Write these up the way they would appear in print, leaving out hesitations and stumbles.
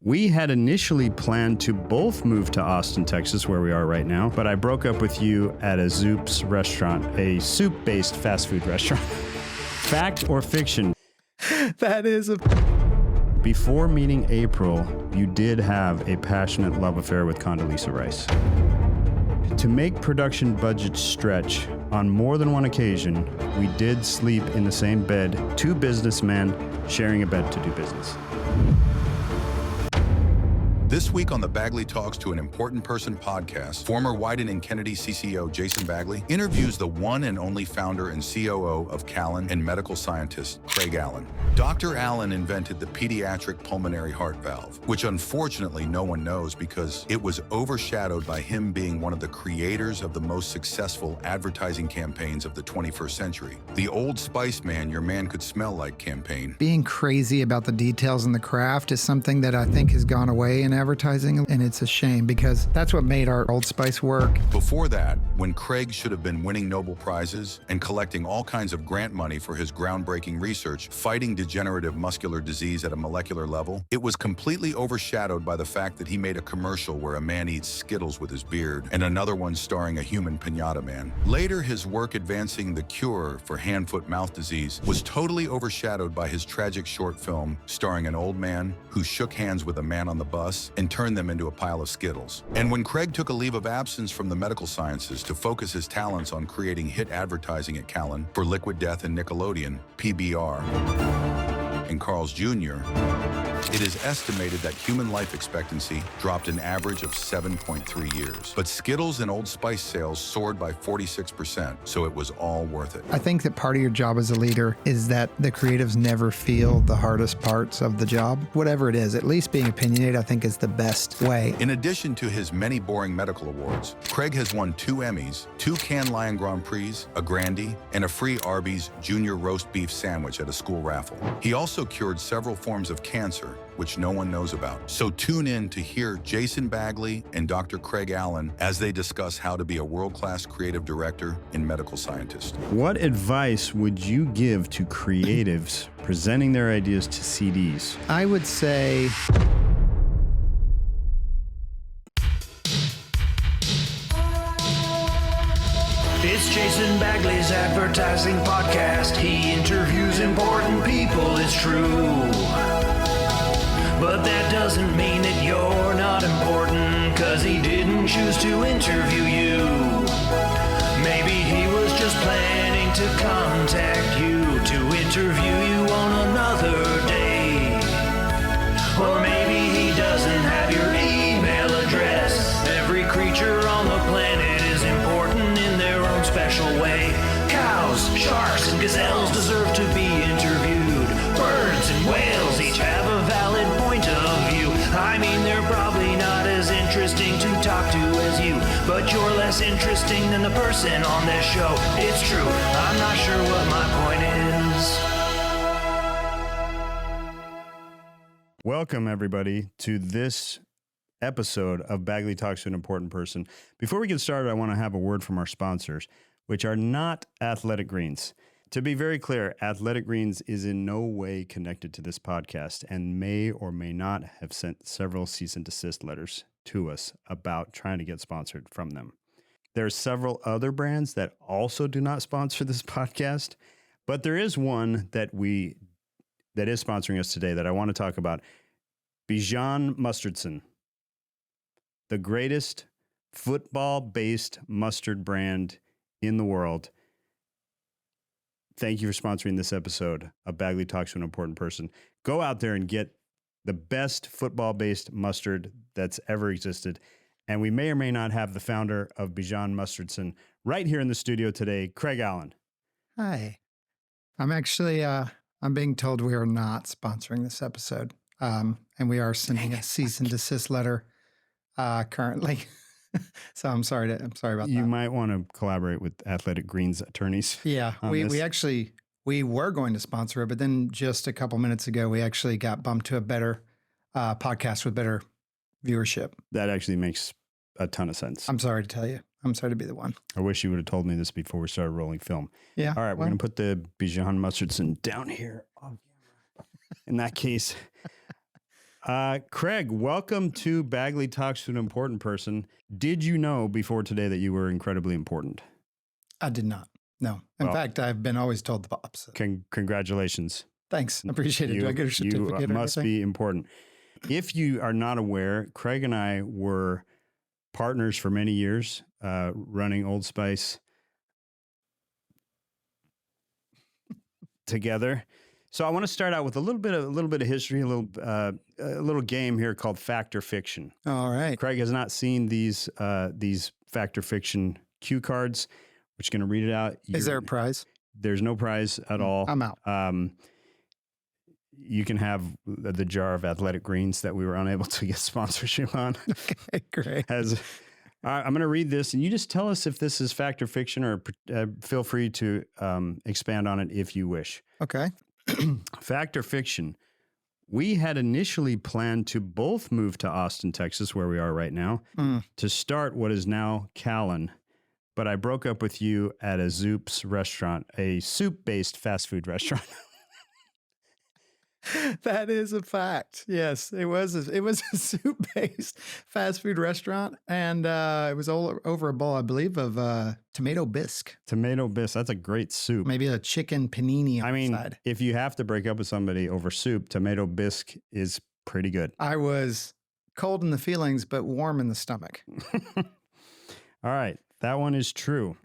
We had initially planned to both move to Austin, Texas, where we are right now, but I broke up with you at a Zoop's restaurant, a soup-based fast food restaurant. Fact or fiction? That is a... Before meeting April, you did have a passionate love affair with Condoleezza Rice. To make production budgets stretch, on more than one occasion, we did sleep in the same bed, two businessmen sharing a bed to do business. This week on the Bagley Talks to an Important Person podcast, former Wieden and Kennedy CCO Jason Bagley interviews the one and only founder and COO of CALLEN and medical scientist Craig Allen. Dr. Allen invented the pediatric pulmonary heart valve, which unfortunately no one knows because it was overshadowed by him being one of the creators of the most successful advertising campaigns of the 21st century, the Old Spice Man Your Man Could Smell Like campaign. Being crazy about the details in the craft is something that I think has gone away in advertising, and it's a shame because that's what made our Old Spice work. Before that, when Craig should have been winning Nobel Prizes and collecting all kinds of grant money for his groundbreaking research fighting degenerative muscular disease at a molecular level, it was completely overshadowed by the fact that he made a commercial where a man eats Skittles with his beard and another one starring a human piñata man. Later, his work advancing the cure for hand-foot-mouth disease was totally overshadowed by his tragic short film starring an old man who shook hands with a man on the bus and turned them into a pile of Skittles. And when Craig took a leave of absence from the medical sciences to focus his talents on creating hit advertising at CALLEN for Liquid Death and Nickelodeon, PBR, and Carl's Jr., it is estimated that human life expectancy dropped an average of 7.3 years. But Skittles and Old Spice sales soared by 46%, so it was all worth it. I think that part of your job as a leader is that the creatives never feel the hardest parts of the job. Whatever it is, at least being opinionated, I think, is the best way. In addition to his many boring medical awards, Craig has won 2 Emmys, 2 Cannes Lion Grand Prix, a Grandie, and a free Arby's Junior Roast Beef Sandwich at a school raffle. He also cured several forms of cancer, which no one knows about. So tune in to hear Jason Bagley and Dr. Craig Allen as they discuss how to be a world-class creative director and medical scientist. What advice would you give to creatives presenting their ideas to CDs? I would say... It's Jason Bagley's advertising podcast. He interviews important people, it's true. But that doesn't mean that you're not important, 'cause he didn't choose to interview you. Maybe he was just planning to contact you to interview you on another day. Or maybe he doesn't have your email address. Every creature on the planet is important in their own special way. Cows, sharks, and gazelles deserve to be interviewed. Birds and whales each have a valid point of view. I mean, they're probably not as interesting to talk to as you, but you're less interesting than the person on this show. It's true, I'm not sure what my point is. Welcome, everybody, to this episode of Bagley Talks to an Important Person. Before we get started, I want to have a word from our sponsors, which are not Athletic Greens. To be very clear, Athletic Greens is in no way connected to this podcast and may or may not have sent several cease and desist letters to us about trying to get sponsored from them. There are several other brands that also do not sponsor this podcast, but there is one that is sponsoring us today that I want to talk about. Bijan Mustardson, the greatest football-based mustard brand in the world. Thank you for sponsoring this episode of Bagley Talks to an Important Person. Go out there and get the best football-based mustard that's ever existed. And we may or may not have the founder of Bijan Mustardson right here in the studio today, Craig Allen. Hi. I'm actually, I'm being told we are not sponsoring this episode. And we are sending a cease and desist letter currently. So I'm sorry about that. You might want to collaborate with Athletic Greens attorneys. Yeah, we were going to sponsor it, but then just a couple minutes ago, we actually got bumped to a better podcast with better viewership. That actually makes a ton of sense. I'm sorry to tell you. I'm sorry to be the one. I wish you would have told me this before we started rolling film. Yeah. All right, we're going to put the Bijan Mustardson down here. In that case, Craig, welcome to Bagley Talks to an Important Person. Did you know before today that you were incredibly important? I did not. No. In fact, I've been always told the opposite. Congratulations. Thanks. I appreciate it. Do I get a certificate? You must be important. If you are not aware, Craig and I were partners for many years, running Old Spice together. So I want to start out with a little bit of history, a little game here called Fact or Fiction. All right. Craig has not seen these Fact or Fiction cue cards. We're just going to read it out. Is there a prize? There's no prize at all. I'm out. You can have the jar of athletic greens that we were unable to get sponsorship on. Okay, great. I'm going to read this, and you just tell us if this is fact or fiction, or feel free to expand on it if you wish. Okay. Fact or fiction? We had initially planned to both move to Austin, Texas, where we are right now, to start what is now CALLEN, but I broke up with you at a Zoop's restaurant, a soup-based fast food restaurant. That is a fact. Yes, it was a soup-based fast food restaurant, and it was all over a bowl, I believe, of tomato bisque. Tomato bisque. That's a great soup. Maybe a chicken panini on the side. If you have to break up with somebody over soup, tomato bisque is pretty good. I was cold in the feelings, but warm in the stomach. All right. That one is true.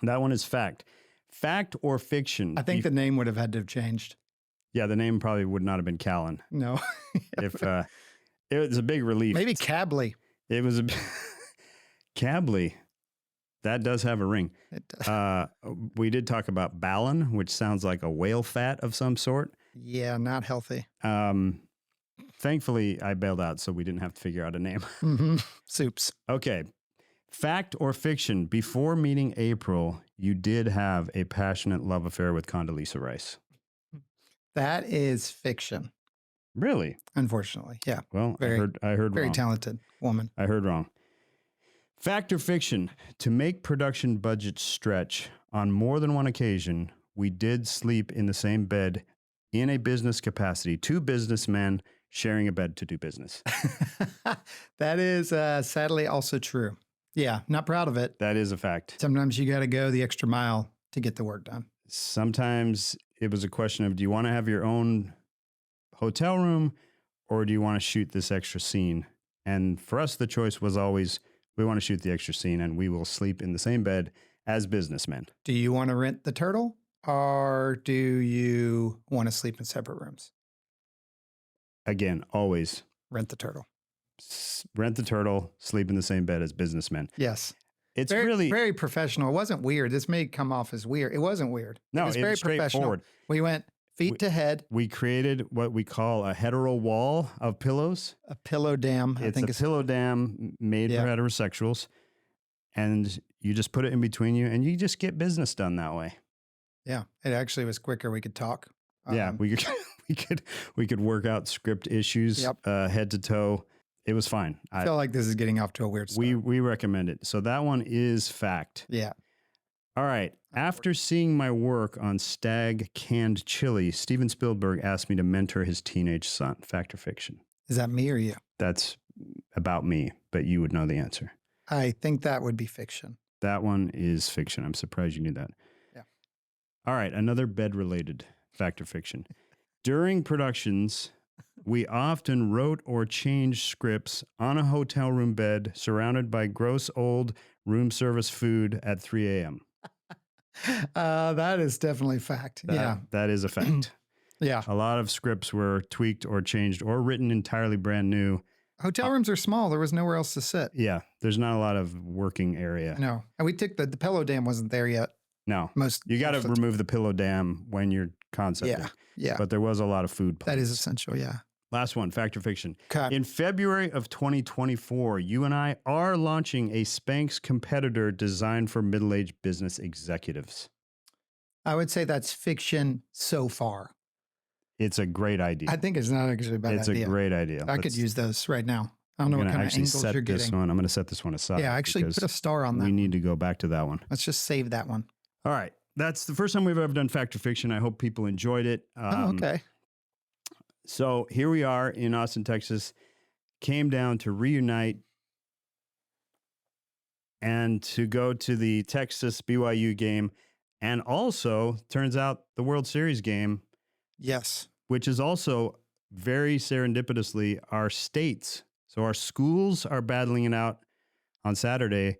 That one is fact. Fact or fiction? I think the name would have had to have changed. Yeah, the name probably would not have been CALLEN. No. If it was a big relief. Maybe Cably. It was a Cably. That does have a ring. It does. We did talk about ballon, which sounds like a whale fat of some sort. Yeah, not healthy. Thankfully, I bailed out, so we didn't have to figure out a name. Mm-hmm. Soups. Okay. Fact or fiction? Before meeting April, you did have a passionate love affair with Condoleezza Rice. That is fiction. Really? Unfortunately. Yeah. Well, I heard very wrong. Talented woman. I heard wrong. Fact or fiction? To make production budgets stretch, on more than one occasion, we did sleep in the same bed in a business capacity. Two businessmen sharing a bed to do business. That is sadly also true. Yeah. Not proud of it. That is a fact. Sometimes you got to go the extra mile to get the work done. Sometimes it was a question of, do you want to have your own hotel room or do you want to shoot this extra scene? And for us, the choice was always, we want to shoot the extra scene and we will sleep in the same bed as businessmen. Do you want to rent the turtle or do you want to sleep in separate rooms? Again, always Rent the turtle. Rent the turtle, sleep in the same bed as businessmen. Yes. It's very, very professional. It wasn't weird. This may come off as weird. It wasn't weird. No, it was very straightforward. professional. We went feet to head. We created what we call a hetero wall of pillows. A pillow dam. It's a pillow dam made for heterosexuals. And you just put it in between you and you just get business done that way. Yeah. It actually was quicker. We could talk. Yeah. We could work out script issues head to toe. It was fine. I feel like this is getting off to a weird start. We recommend it. So that one is fact. Yeah. All right. After seeing my work on Stag canned chili, Steven Spielberg asked me to mentor his teenage son. Fact or fiction? Is that me or you? That's about me, but you would know the answer. I think that would be fiction. That one is fiction. I'm surprised you knew that. Yeah. All right. Another bed-related fact or fiction. During productions, we often wrote or changed scripts on a hotel room bed surrounded by gross old room service food at 3 a.m. That is definitely fact. That is a fact. Yeah. A lot of scripts were tweaked or changed or written entirely brand new. Hotel rooms are small. There was nowhere else to sit. Yeah. There's not a lot of working area. No. And we took the pillow dam wasn't there yet. No. You got to remove the pillow dam when you're concepting. Yeah. Yeah. But there was a lot of food. That is essential. Yeah. Last one, fact or fiction. Okay. In February of 2024, you and I are launching a Spanx competitor designed for middle-aged business executives. I would say that's fiction so far. It's a great idea. I think it's not actually a bad idea. It's a great idea. I could use those right now. I don't know what kind of angles you're getting. I'm going to set this one aside. Yeah, actually put a star on that. We need to go back to that one. Let's just save that one. All right. That's the first time we've ever done fact or fiction. I hope people enjoyed it. Okay. So here we are in Austin, Texas, came down to reunite and to go to the Texas BYU game. And also, turns out the World Series game, Yes. which is also very serendipitously our states. So our schools are battling it out on Saturday,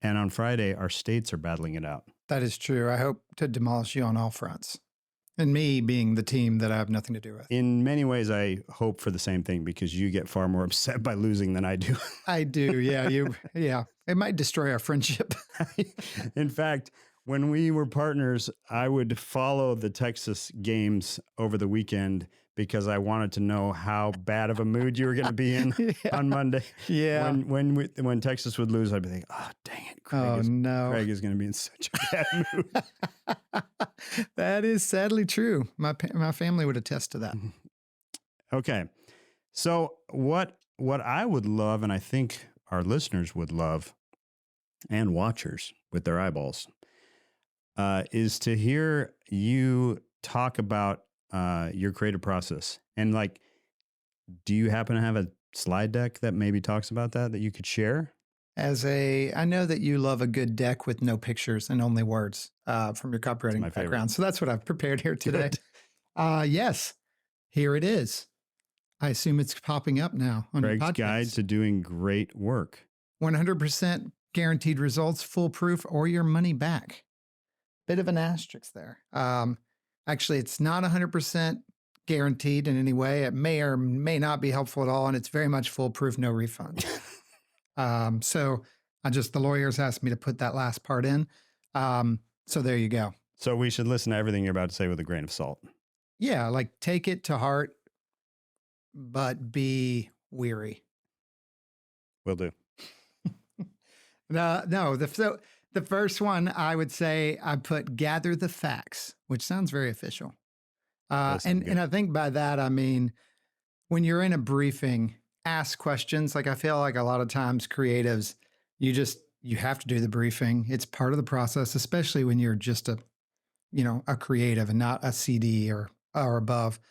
and on Friday, our states are battling it out. That is true. I hope to demolish you on all fronts. And me being the team that I have nothing to do with. In many ways, I hope for the same thing because you get far more upset by losing than I do. I do. Yeah. Yeah. It might destroy our friendship. In fact, when we were partners, I would follow the Texas games over the weekend because I wanted to know how bad of a mood you were going to be in on Monday. Yeah. When Texas would lose, I'd be like, oh, dang it. Craig is going to be in such a bad mood. That is sadly true. My family would attest to that. Okay. So what I would love, and I think our listeners would love, and watchers with their eyeballs, is to hear you talk about your creative process. And like, do you happen to have a slide deck that maybe talks about that you could share? I know that you love a good deck with no pictures and only words from your copywriting background. So that's what I've prepared here today. Yes, here it is. I assume it's popping up now on Craig's your podcast. Guide to Doing Great Work. 100% guaranteed results, foolproof, or your money back. Bit of an asterisk there. Actually, it's not 100% guaranteed in any way. It may or may not be helpful at all, and it's very much foolproof, no refund. So the lawyers asked me to put that last part in. So there you go. So we should listen to everything you're about to say with a grain of salt. Yeah, like take it to heart, but be weary. Will do. No. The first one I would say I put gather the facts, which sounds very official. And I think by that I mean when you're in a briefing, ask questions. Like I feel like a lot of times creatives, you have to do the briefing. It's part of the process, especially when you're just a creative and not a CD or above.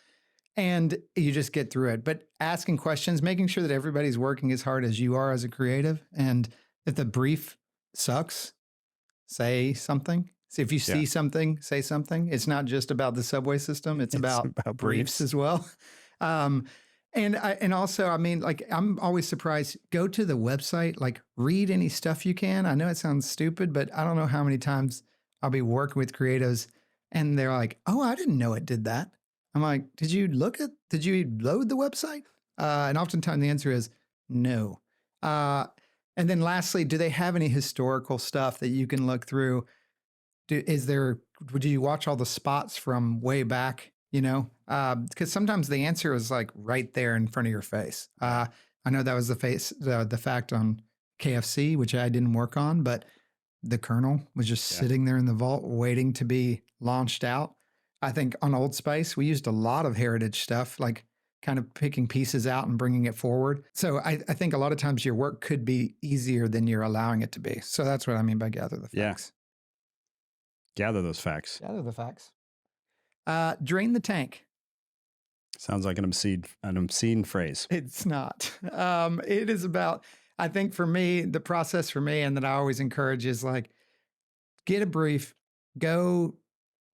And you just get through it. But asking questions, making sure that everybody's working as hard as you are as a creative. And if the brief sucks, say something. So if you see something, say something. It's not just about the subway system. It's about briefs as well. And also, I mean, like, I'm always surprised. Go to the website, like read any stuff you can. I know it sounds stupid, but I don't know how many times I'll be working with creatives and they're like, oh, I didn't know it did that. I'm like, did you load the website? And oftentimes the answer is no. And then lastly, do they have any historical stuff that you can look through? Do you watch all the spots from way back? Because sometimes the answer is like right there in front of your face. I know that was the fact on KFC, which I didn't work on, but the kernel was just sitting there in the vault waiting to be launched out. I think on Old Spice, we used a lot of heritage stuff, like kind of picking pieces out and bringing it forward. So I think a lot of times your work could be easier than you're allowing it to be. So that's what I mean by gather the facts. Gather those facts. Gather the facts. Drain the tank. Sounds like an obscene phrase. It's not. It is about, I think for me, the process for me, and that I always encourage is like, get a brief, go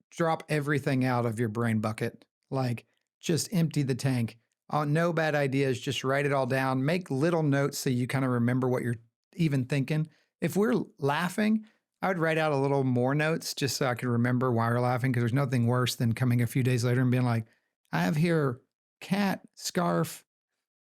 drop everything out of your brain bucket. Like just empty the tank. No bad ideas. Just write it all down. Make little notes so you kind of remember what you're even thinking. If we're laughing, I would write out a little more notes just so I could remember why we're laughing, because there's nothing worse than coming a few days later and being like, I have here cat, scarf,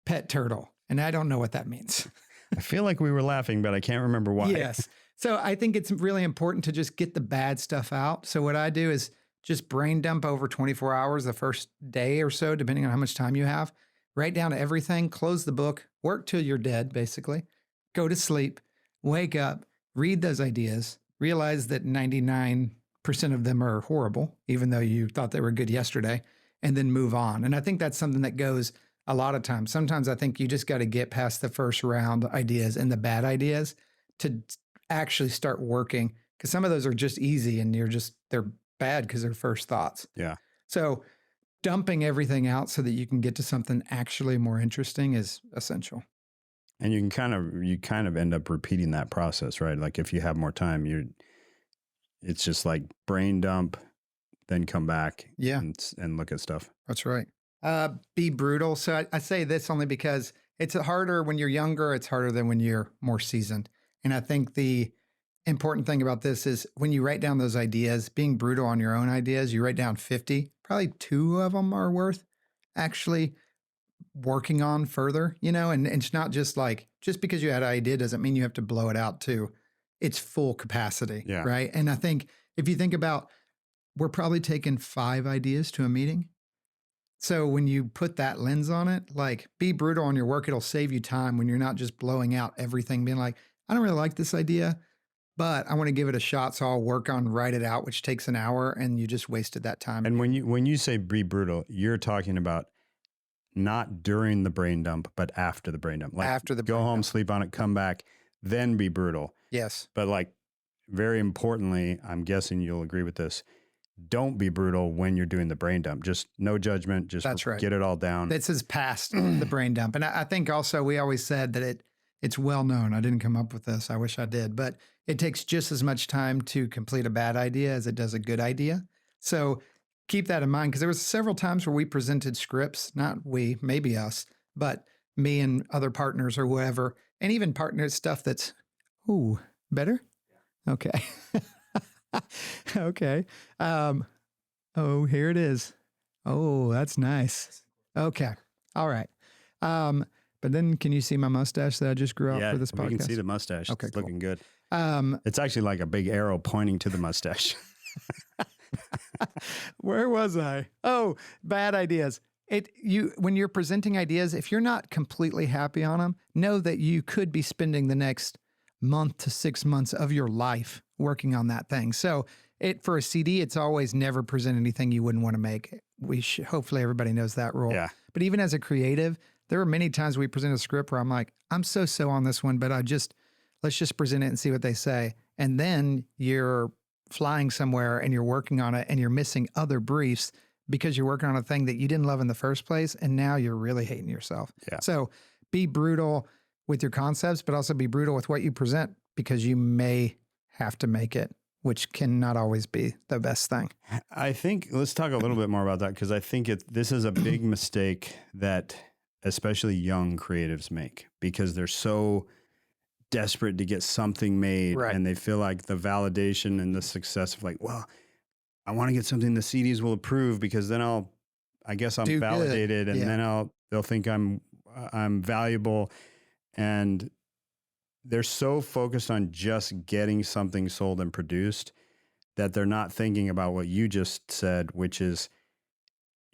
pet turtle, and I don't know what that means. I feel like we were laughing, but I can't remember why. Yes. So I think it's really important to just get the bad stuff out. So what I do is just brain dump over 24 hours, the first day or so, depending on how much time you have. Write down everything, close the book, work till you're dead, basically. Go to sleep, wake up, read those ideas, realize that 99% of them are horrible, even though you thought they were good yesterday, and then move on. And I think that's something that goes a lot of times. Sometimes I think you just got to get past the first round ideas and the bad ideas to actually start working, because some of those are just easy and they're bad because they're first thoughts. Yeah. So dumping everything out so that you can get to something actually more interesting is essential. And you kind of end up repeating that process, right? Like if you have more time, it's just like brain dump, then come back and look at stuff. That's right. Be brutal. So I say this only because it's harder when you're younger. It's harder than when you're more seasoned. And I think the important thing about this is when you write down those ideas, being brutal on your own ideas, you write down 50, probably 2 of them are worth actually working on further, and it's not just like, just because you had an idea doesn't mean you have to blow it out to its full capacity. Yeah. Right. And I think if you think about, we're probably taking 5 ideas to a meeting. So when you put that lens on it, like be brutal on your work, it'll save you time when you're not just blowing out everything, being like, I don't really like this idea, but I want to give it a shot. So I'll work on, write it out, which takes an hour, and you just wasted that time. And when you say be brutal, you're talking about not during the brain dump, but after the brain dump. Like after the go brain home, dump. sleep on it, come back, then be brutal. Yes. But like very importantly, I'm guessing you'll agree with this. Don't be brutal when you're doing the brain dump. Just no judgment. Just That's right. Get it all down. This is past the brain dump. And I think also we always said that it's well known. I didn't come up with this. I wish I did. But it takes just as much time to complete a bad idea as it does a good idea. So keep that in mind, because there was several times where we presented scripts, not we, maybe us, but me and other partners or whoever, and even partners stuff that's, better? Yeah. Okay. Okay. Here it is. Oh, that's nice. Okay. All right. But then can you see my mustache that I just grew out for this podcast? We can see the mustache. Okay, It's cool. looking good. It's actually like a big arrow pointing to the mustache. Where was I? Oh, bad ideas. When you're presenting ideas, if you're not completely happy on them, know that you could be spending the next month to 6 months of your life working on that thing. So for a CD, it's always never present anything you wouldn't want to make. Hopefully everybody knows that rule. Yeah. But even as a creative, there are many times we present a script where I'm like, I'm so on this one, but let's just present it and see what they say. And then you're flying somewhere and you're working on it and you're missing other briefs because you're working on a thing that you didn't love in the first place. And now you're really hating yourself. Yeah. So be brutal with your concepts, but also be brutal with what you present, because you may have to make it, which cannot always be the best thing. I think let's talk a little bit more about that, because I think this is a big mistake that especially young creatives make, because they're so desperate to get something made, Right. And they feel like the validation and the success of like, well, I want to get something the CDs will approve, because then I guess I'm Do good. validated, and Yeah. then they'll think I'm valuable. And they're so focused on just getting something sold and produced that they're not thinking about what you just said, which is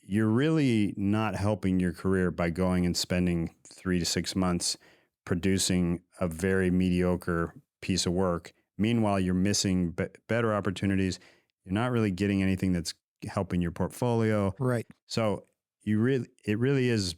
you're really not helping your career by going and spending 3 to 6 months producing a very mediocre piece of work. Meanwhile, you're missing better opportunities. You're not really getting anything that's helping your portfolio. Right. So it really is,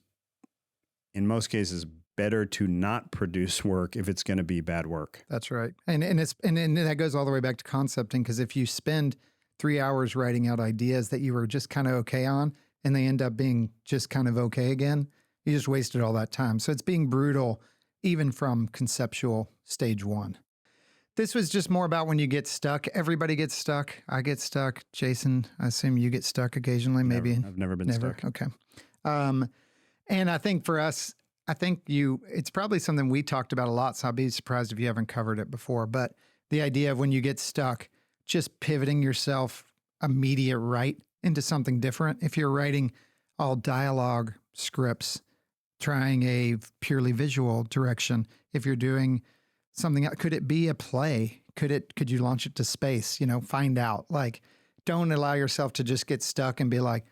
in most cases, better to not produce work if it's going to be bad work. That's right. And that goes all the way back to concepting, because if you spend 3 hours writing out ideas that you were just kind of okay on, and they end up being just kind of okay again, you just wasted all that time. So it's being brutal even from conceptual stage 1. This was just more about when you get stuck. Everybody gets stuck. I get stuck. Jason, I assume you get stuck occasionally, maybe. I've never been stuck. Okay. And I think for us, it's probably something we talked about a lot, so I'll be surprised if you haven't covered it before. But the idea of when you get stuck, just pivoting yourself immediate right into something different. If you're writing all dialogue scripts, trying a purely visual direction. If you're doing something, could it be a play? Could you launch it to space? Find out. Like, don't allow yourself to just get stuck and be like,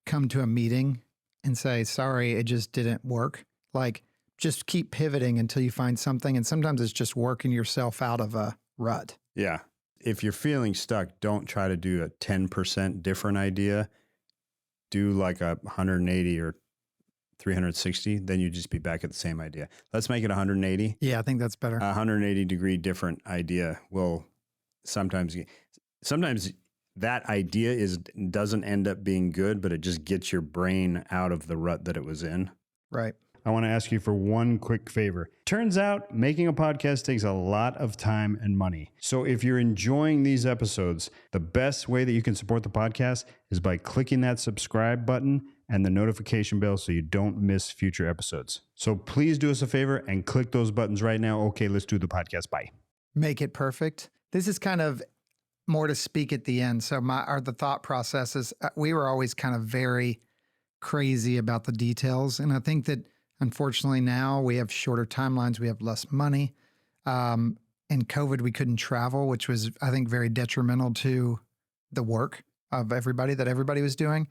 come to a meeting and say, sorry, it just didn't work. Like, just keep pivoting until you find something. And sometimes it's just working yourself out of a rut. Yeah. If you're feeling stuck, don't try to do a 10% different idea. Do like a 180 or 360, then you just be back at the same idea. Let's make it 180. Yeah, I think that's better. 180 degree different idea will sometimes that idea doesn't end up being good, but it just gets your brain out of the rut that it was in. Right. I want to ask you for one quick favor. Turns out making a podcast takes a lot of time and money. So if you're enjoying these episodes, the best way that you can support the podcast is by clicking that subscribe button and the notification bell so you don't miss future episodes. So please do us a favor and click those buttons right now. Okay, let's do the podcast. Bye. Make it perfect. This is kind of more to speak at the end. So the thought process is we were always kind of very crazy about the details. And I think that unfortunately now we have shorter timelines. We have less money. In COVID, we couldn't travel, which was, I think, very detrimental to the work of everybody that everybody was doing.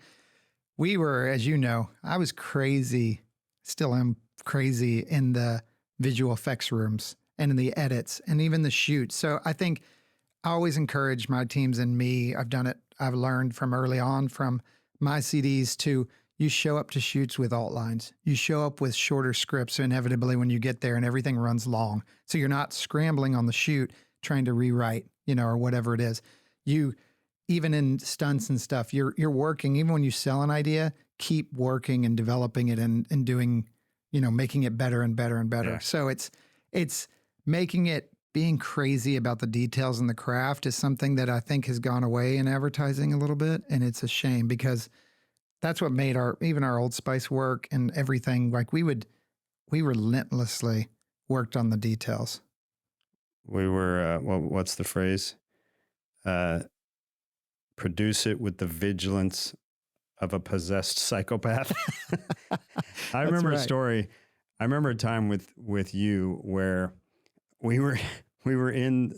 We were, as you know, I was crazy, still am crazy in the visual effects rooms and in the edits and even the shoots. So I think I always encourage my teams and me. I've done it. I've learned from early on from my CDs to you show up to shoots with alt lines. You show up with shorter scripts. So inevitably when you get there and everything runs long. So you're not scrambling on the shoot trying to rewrite, or whatever it is. You, even in stunts and stuff, you're working. Even when you sell an idea, keep working and developing it and doing, making it better and better and better. Yeah. So it's making it, being crazy about the details and the craft is something that I think has gone away in advertising a little bit. And it's a shame because that's what made even our Old Spice work and everything. Like we relentlessly worked on the details. We were, what's the phrase? Produce it with the vigilance of a possessed psychopath. I remember a story. I remember a time with you where we were in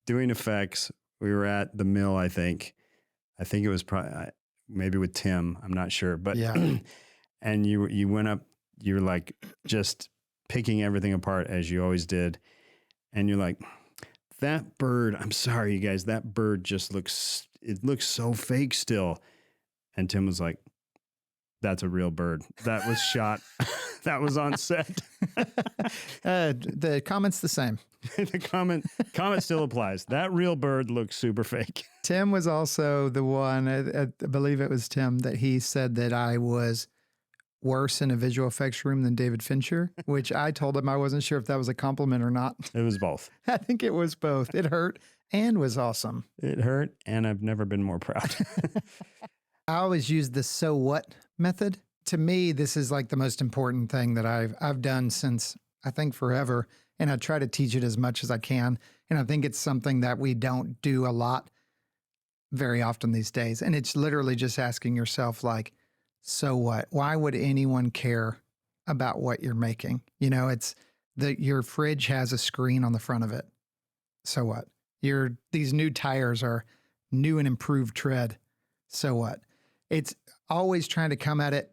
doing effects. We were at the mill, I think. I think it was probably maybe with Tim. I'm not sure, but yeah. And you went up. You were like just picking everything apart as you always did, and you're like, that bird. I'm sorry, you guys. That bird just looks so fake still. And Tim was like, that's a real bird. That was shot. That was on set. The comment's the same. The comment still applies. That real bird looks super fake. Tim was also the one, I believe it was Tim, that he said that I was worse in a visual effects room than David Fincher, which I told him I wasn't sure if that was a compliment or not. It was both. I think it was both. It hurt and was awesome. It hurt, and I've never been more proud. I always use the so what method. To me, this is like the most important thing that I've done since I think forever. And I try to teach it as much as I can. And I think it's something that we don't do a lot very often these days. And it's literally just asking yourself like, so what? Why would anyone care about what you're making? It's that your fridge has a screen on the front of it. So what? These new tires are new and improved tread. So what? It's always trying to come at it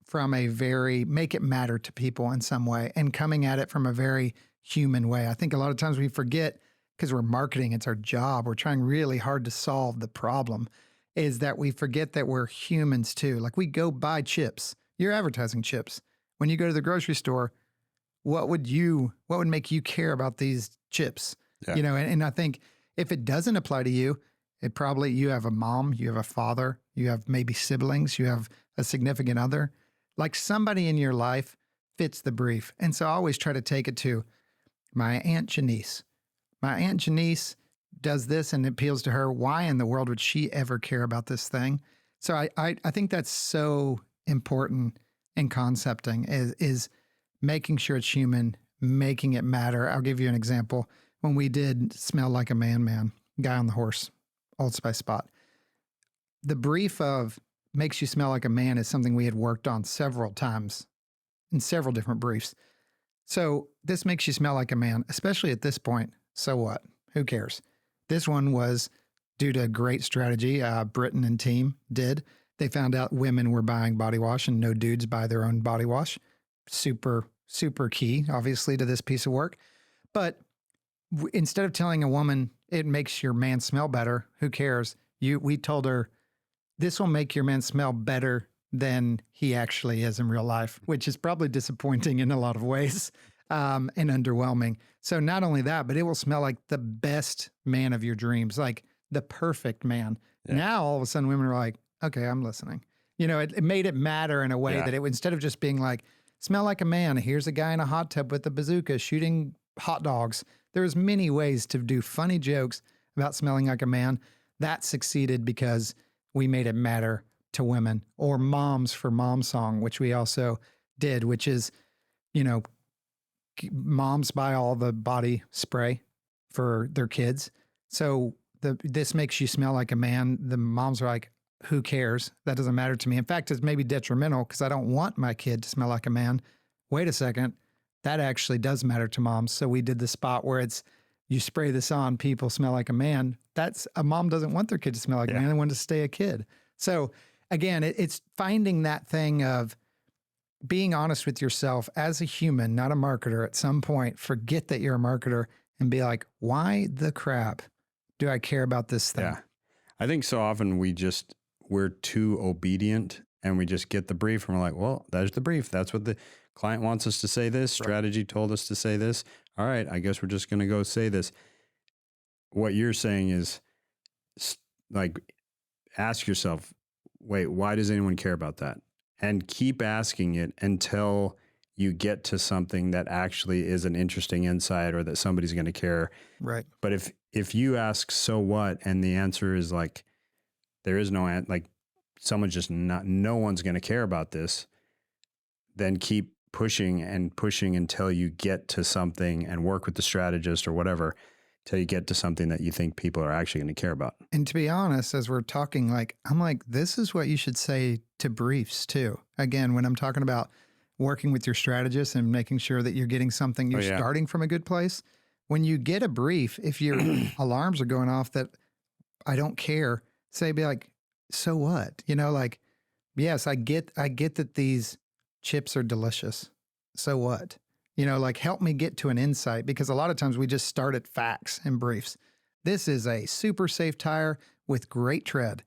from make it matter to people in some way and coming at it from a very human way. I think a lot of times we forget because we're marketing, it's our job. We're trying really hard to solve the problem is that we forget that we're humans too. Like we go buy chips. You're advertising chips. When you go to the grocery store, what would make you care about these chips? Yeah. And I think if it doesn't apply to you, you have a mom, you have a father, you have maybe siblings, you have a significant other. Like somebody in your life fits the brief. And so I always try to take it to my Aunt Janice. My Aunt Janice does this and it appeals to her. Why in the world would she ever care about this thing? So I think that's so important in concepting is making sure it's human, making it matter. I'll give you an example. When we did Smell Like a Man, Guy on the Horse, Old Spice spot, the brief of makes you smell like a man is something we had worked on several times in several different briefs. So this makes you smell like a man, especially at this point. So what? Who cares? This one was due to great strategy Britton and team did. They found out women were buying body wash and no dudes buy their own body wash. Super, super key, obviously, to this piece of work. But instead of telling a woman it makes your man smell better, who cares? We told her, this will make your man smell better than he actually is in real life, which is probably disappointing in a lot of ways and underwhelming. So not only that, but it will smell like the best man of your dreams, like the perfect man. Yeah. Now, all of a sudden, women are like, okay, I'm listening. You know, it made it matter in a way that it instead of just being like, smell like a man, here's a guy in a hot tub with a bazooka shooting hot dogs. There's many ways to do funny jokes about smelling like a man. That succeeded because we made it matter to women. Or Moms for Mom Song, which we also did, which is, you know, moms buy all the body spray for their kids. So this makes you smell like a man. The moms are like, who cares? That doesn't matter to me. In fact, it's maybe detrimental because I don't want my kid to smell like a man. Wait a second. That actually does matter to moms. So we did the spot where it's, you spray this on, people smell like a man. That's a mom doesn't want their kid to smell like a man. They want to stay a kid. So again, it's finding that thing of being honest with yourself as a human, not a marketer. At some point, forget that you're a marketer and be like, why the crap do I care about this thing? Yeah. I think so often we're too obedient and we just get the brief and we're like, well, there's the brief. That's what the client wants us to say this. Strategy told us to say this. All right, I guess we're just going to go say this. What you're saying is like, ask yourself, wait, why does anyone care about that? And keep asking it until you get to something that actually is an interesting insight or that somebody's going to care. Right. But if you ask, so what? And the answer is like, there is no, like someone's just no one's going to care about this, then keep pushing and pushing until you get to something and work with the strategist or whatever, till you get to something that you think people are actually going to care about. And to be honest, as we're talking, like, I'm like, this is what you should say to briefs too. Again, when I'm talking about working with your strategist and making sure that you're getting something, you're starting from a good place. When you get a brief, if your alarms are going off that I don't care, be like, so what? You know, like, yes, I get that these chips are delicious. So what? You know, like, help me get to an insight, because a lot of times we just start at facts and briefs. This is a super safe tire with great tread.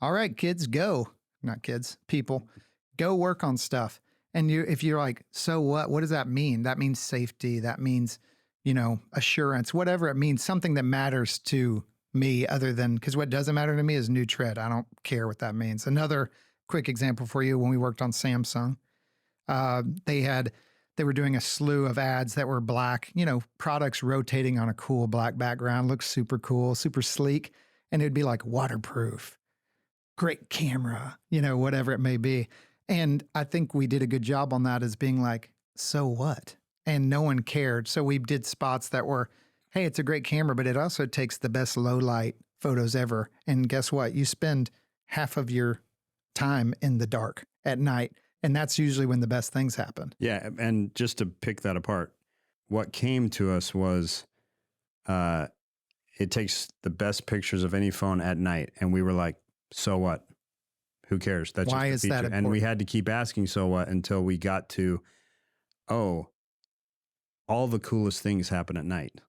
All right, kids, go. Not kids, people, go work on stuff. And if you're like, so what does that mean? That means safety. That means, you know, assurance, whatever it means, something that matters to me other than, because what doesn't matter to me is new tread. I don't care what that means. Another quick example for you, when we worked on Samsung, they were doing a slew of ads that were black, you know, products rotating on a cool black background, looks super cool, super sleek. And it'd be like waterproof, great camera, you know, whatever it may be. And I think we did a good job on that as being like, so what? And no one cared. So we did spots that were, hey, it's a great camera, but it also takes the best low light photos ever. And guess what? You spend half of your time in the dark at night. And that's usually when the best things happen. Yeah. And just to pick that apart, what came to us was it takes the best pictures of any phone at night. And we were like, so what? Who cares? That's why just is a that feature. important? And we had to keep asking so what until we got to, oh, all the coolest things happen at night.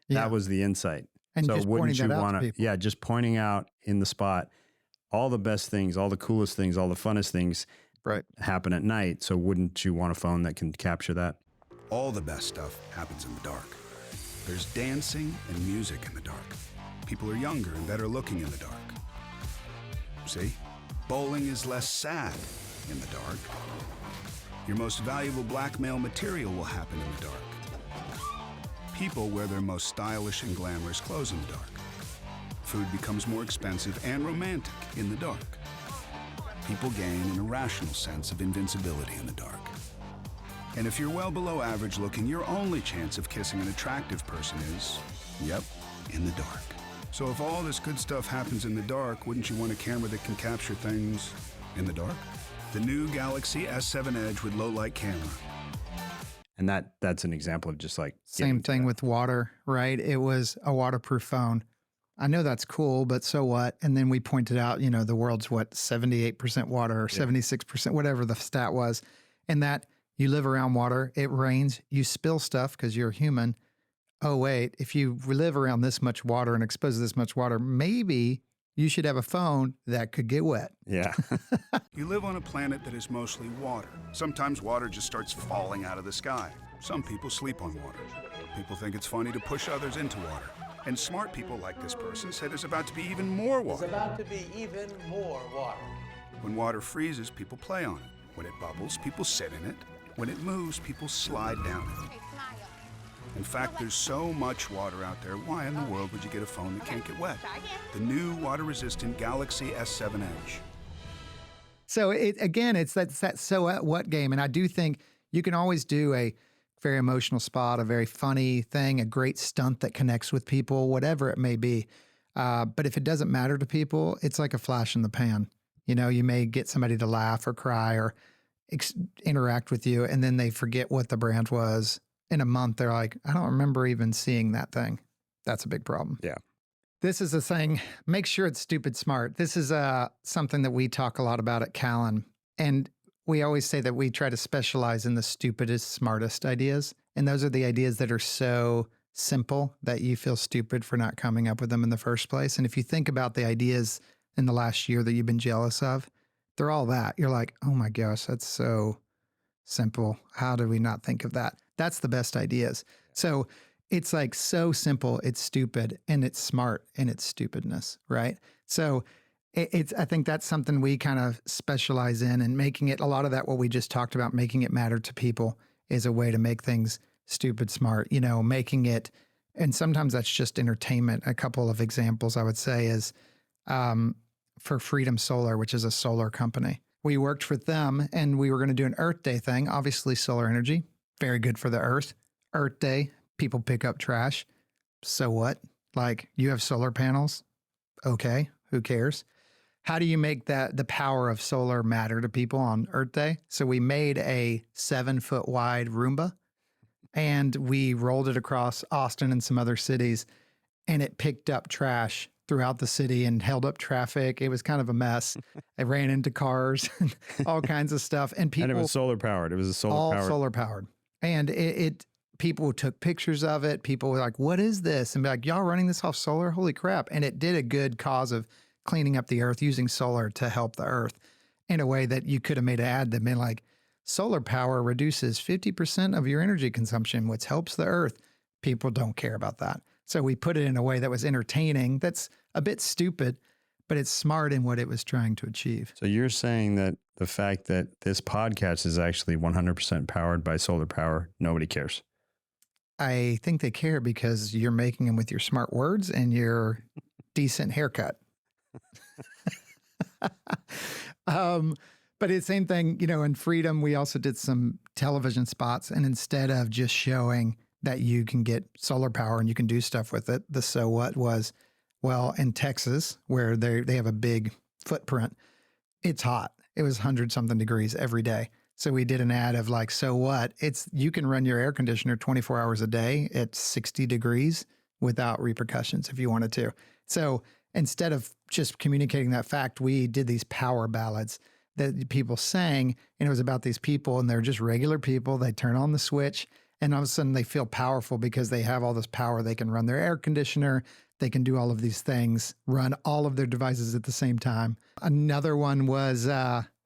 Yeah. That was the insight. And so just wouldn't pointing you that out want to to, people. just pointing out in the spot, all the best things, all the coolest things, all the funnest things happen at night. So wouldn't you want a phone that can capture that? All the best stuff happens in the dark. There's dancing and music in the dark. People are younger and better looking in the dark. See? Bowling is less sad in the dark. Your most valuable blackmail material will happen in the dark. People wear their most stylish and glamorous clothes in the dark. Food becomes more expensive and romantic in the dark. People gain an irrational sense of invincibility in the dark. And if you're well below average looking, your only chance of kissing an attractive person is, in the dark. So if all this good stuff happens in the dark, wouldn't you want a camera that can capture things in the dark? The new Galaxy S7 Edge with low light camera. And that's an example of just like Same thing with water, right? It was a waterproof phone. I know that's cool, but so what? And then we pointed out, you know, the world's 78% water or 76%, whatever the stat was. And that you live around water, it rains, you spill stuff because you're human. Oh, wait, if you live around this much water and expose this much water, maybe you should have a phone that could get wet. Yeah. You live on a planet that is mostly water. Sometimes water just starts falling out of the sky. Some people sleep on water. People think it's funny to push others into water. And smart people like this person say there's about to be even more water. There's about to be even more water. When water freezes, people play on it. When it bubbles, people sit in it. When it moves, people slide down it. In fact, there's so much water out there, why in the world would you get a phone that can't get wet? The new water-resistant Galaxy S7 Edge. So it's that so what game. And I do think you can always do a very emotional spot, a very funny thing, a great stunt that connects with people, whatever it may be. But if it doesn't matter to people, it's like a flash in the pan. You know, you may get somebody to laugh or cry or interact with you, and then they forget what the brand was. In a month, they're like, I don't remember even seeing that thing. That's a big problem. Yeah. This is a thing, make sure it's stupid smart. This is something that we talk a lot about at CALLEN. And we always say that we try to specialize in the stupidest, smartest ideas. And those are the ideas that are so simple that you feel stupid for not coming up with them in the first place. And if you think about the ideas in the last year that you've been jealous of, they're all that. You're like, oh my gosh, that's so simple. How did we not think of that? That's the best ideas. So it's like so simple, it's stupid, and it's smart in its stupidness, right? So I think that's something we kind of specialize in, and making it, a lot of that, what we just talked about, making it matter to people is a way to make things stupid smart, you know, making it, and sometimes that's just entertainment. A couple of examples I would say is for Freedom Solar, which is a solar company. We worked with them and we were going to do an Earth Day thing, obviously solar energy, very good for the Earth. Earth Day, people pick up trash. So what? Like, you have solar panels. Okay, who cares? How do you make that the power of solar matter to people on Earth Day? So we made a 7-foot wide Roomba and we rolled it across Austin and some other cities, and it picked up trash throughout the city and held up traffic. It was kind of a mess. It ran into cars and all kinds of stuff. And people, And it was solar powered. It was a solar all powered. solar powered. And people took pictures of it. People were like, what is this? And be like, y'all running this off solar? Holy crap. And it did a good cause of cleaning up the earth, using solar to help the earth in a way that you could have made an ad that been like, solar power reduces 50% of your energy consumption, which helps the earth. People don't care about that. So we put it in a way that was entertaining. That's a bit stupid, but it's smart in what it was trying to achieve. So you're saying that the fact that this podcast is actually 100% powered by solar power, nobody cares. I think they care because you're making them with your smart words and your decent haircut. But it's the same thing, you know, in Freedom, we also did some television spots, and instead of just showing that you can get solar power and you can do stuff with it, the so what was, well, in Texas, where they have a big footprint, it's hot. It was 100-something degrees every day. So we did an ad of like, so what? You can run your air conditioner 24 hours a day at 60 degrees without repercussions if you wanted to. So instead of just communicating that fact, we did these power ballads that people sang, and it was about these people, and they're just regular people. They turn on the switch, and all of a sudden they feel powerful because they have all this power. They can run their air conditioner. They can do all of these things, run all of their devices at the same time. Another one was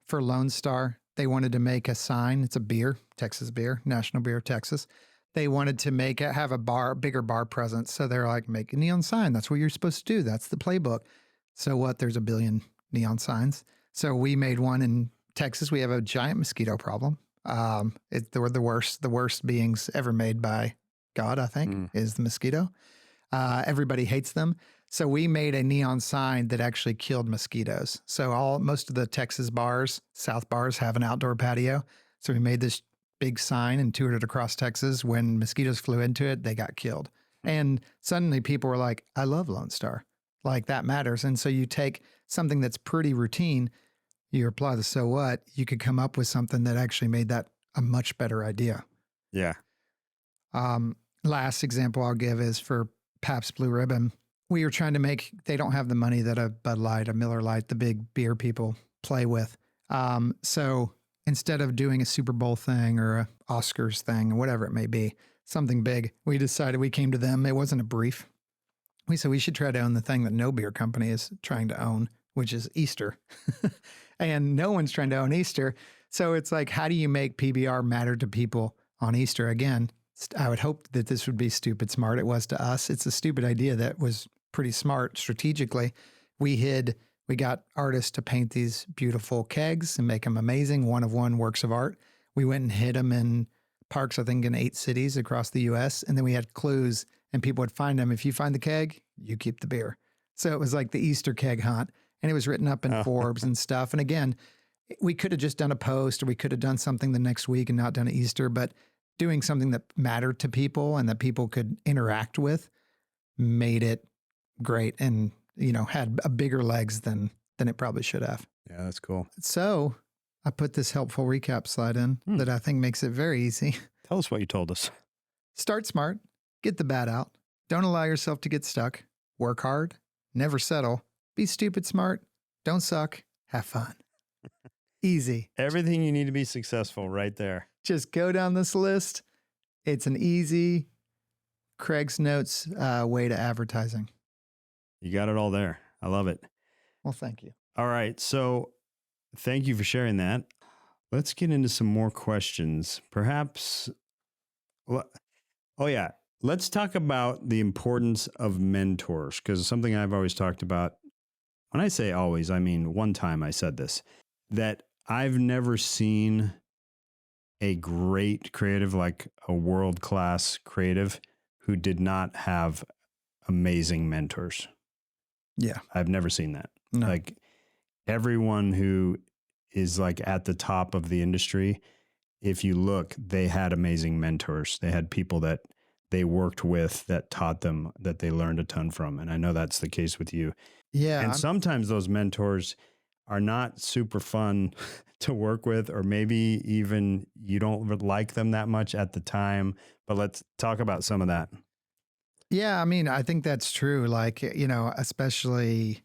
for Lone Star. They wanted to make a sign. It's a beer, Texas beer, national beer of Texas. They wanted to have a bigger bar presence. So they're like, make a neon sign. That's what you're supposed to do. That's the playbook. So what? There's a billion neon signs. So we made one in Texas. We have a giant mosquito problem. They were the worst beings ever made by God, I think, is the mosquito. Everybody hates them. So we made a neon sign that actually killed mosquitoes. So most of the Texas bars, South bars, have an outdoor patio. So we made this big sign and toured it across Texas. When mosquitoes flew into it, they got killed. And suddenly people were like, I love Lone Star. Like, that matters. And so you take something that's pretty routine, you apply the so what, you could come up with something that actually made that a much better idea. Yeah. Last example I'll give is for Pabst Blue Ribbon. We were trying to they don't have the money that a Bud Light, a Miller Lite, the big beer people play with. So instead of doing a Super Bowl thing or a Oscars thing or whatever it may be, something big, we came to them. It wasn't a brief. We said we should try to own the thing that no beer company is trying to own, which is Easter. And no one's trying to own Easter. So it's like, how do you make PBR matter to people on Easter. Again, I would hope that this would be stupid smart. It was to us. It's a stupid idea that was pretty smart strategically. We got artists to paint these beautiful kegs and make them amazing, one-of-one works of art. We went and hid them in parks, I think in 8 cities across the U.S. And then we had clues and people would find them. If you find the keg, you keep the beer. So it was like the Easter keg hunt. And it was written up in Forbes and stuff. And again, we could have just done a post, or we could have done something the next week and not done Easter, but doing something that mattered to people and that people could interact with made it great and, had a bigger legs than it probably should have. Yeah, that's cool. So I put this helpful recap slide in that I think makes it very easy. Tell us what you told us. Start smart, get the bad out. Don't allow yourself to get stuck. Work hard, never settle. Be stupid smart, don't suck, have fun. Easy. Everything you need to be successful right there. Just go down this list. It's an easy Craig's Notes way to advertising. You got it all there. I love it. Well, thank you. All right. So thank you for sharing that. Let's get into some more questions. Perhaps, let's talk about the importance of mentors, because something I've always talked about. When I say always, I mean one time I said this, that I've never seen a great creative, like a world-class creative, who did not have amazing mentors. Yeah. I've never seen that. No. Like everyone who is like at the top of the industry, if you look, they had amazing mentors. They had people that they worked with that taught them, that they learned a ton from. And I know that's the case with you. Yeah. And sometimes those mentors are not super fun to work with, or maybe even you don't like them that much at the time, but let's talk about some of that. Yeah. I mean, I think that's true. Like, especially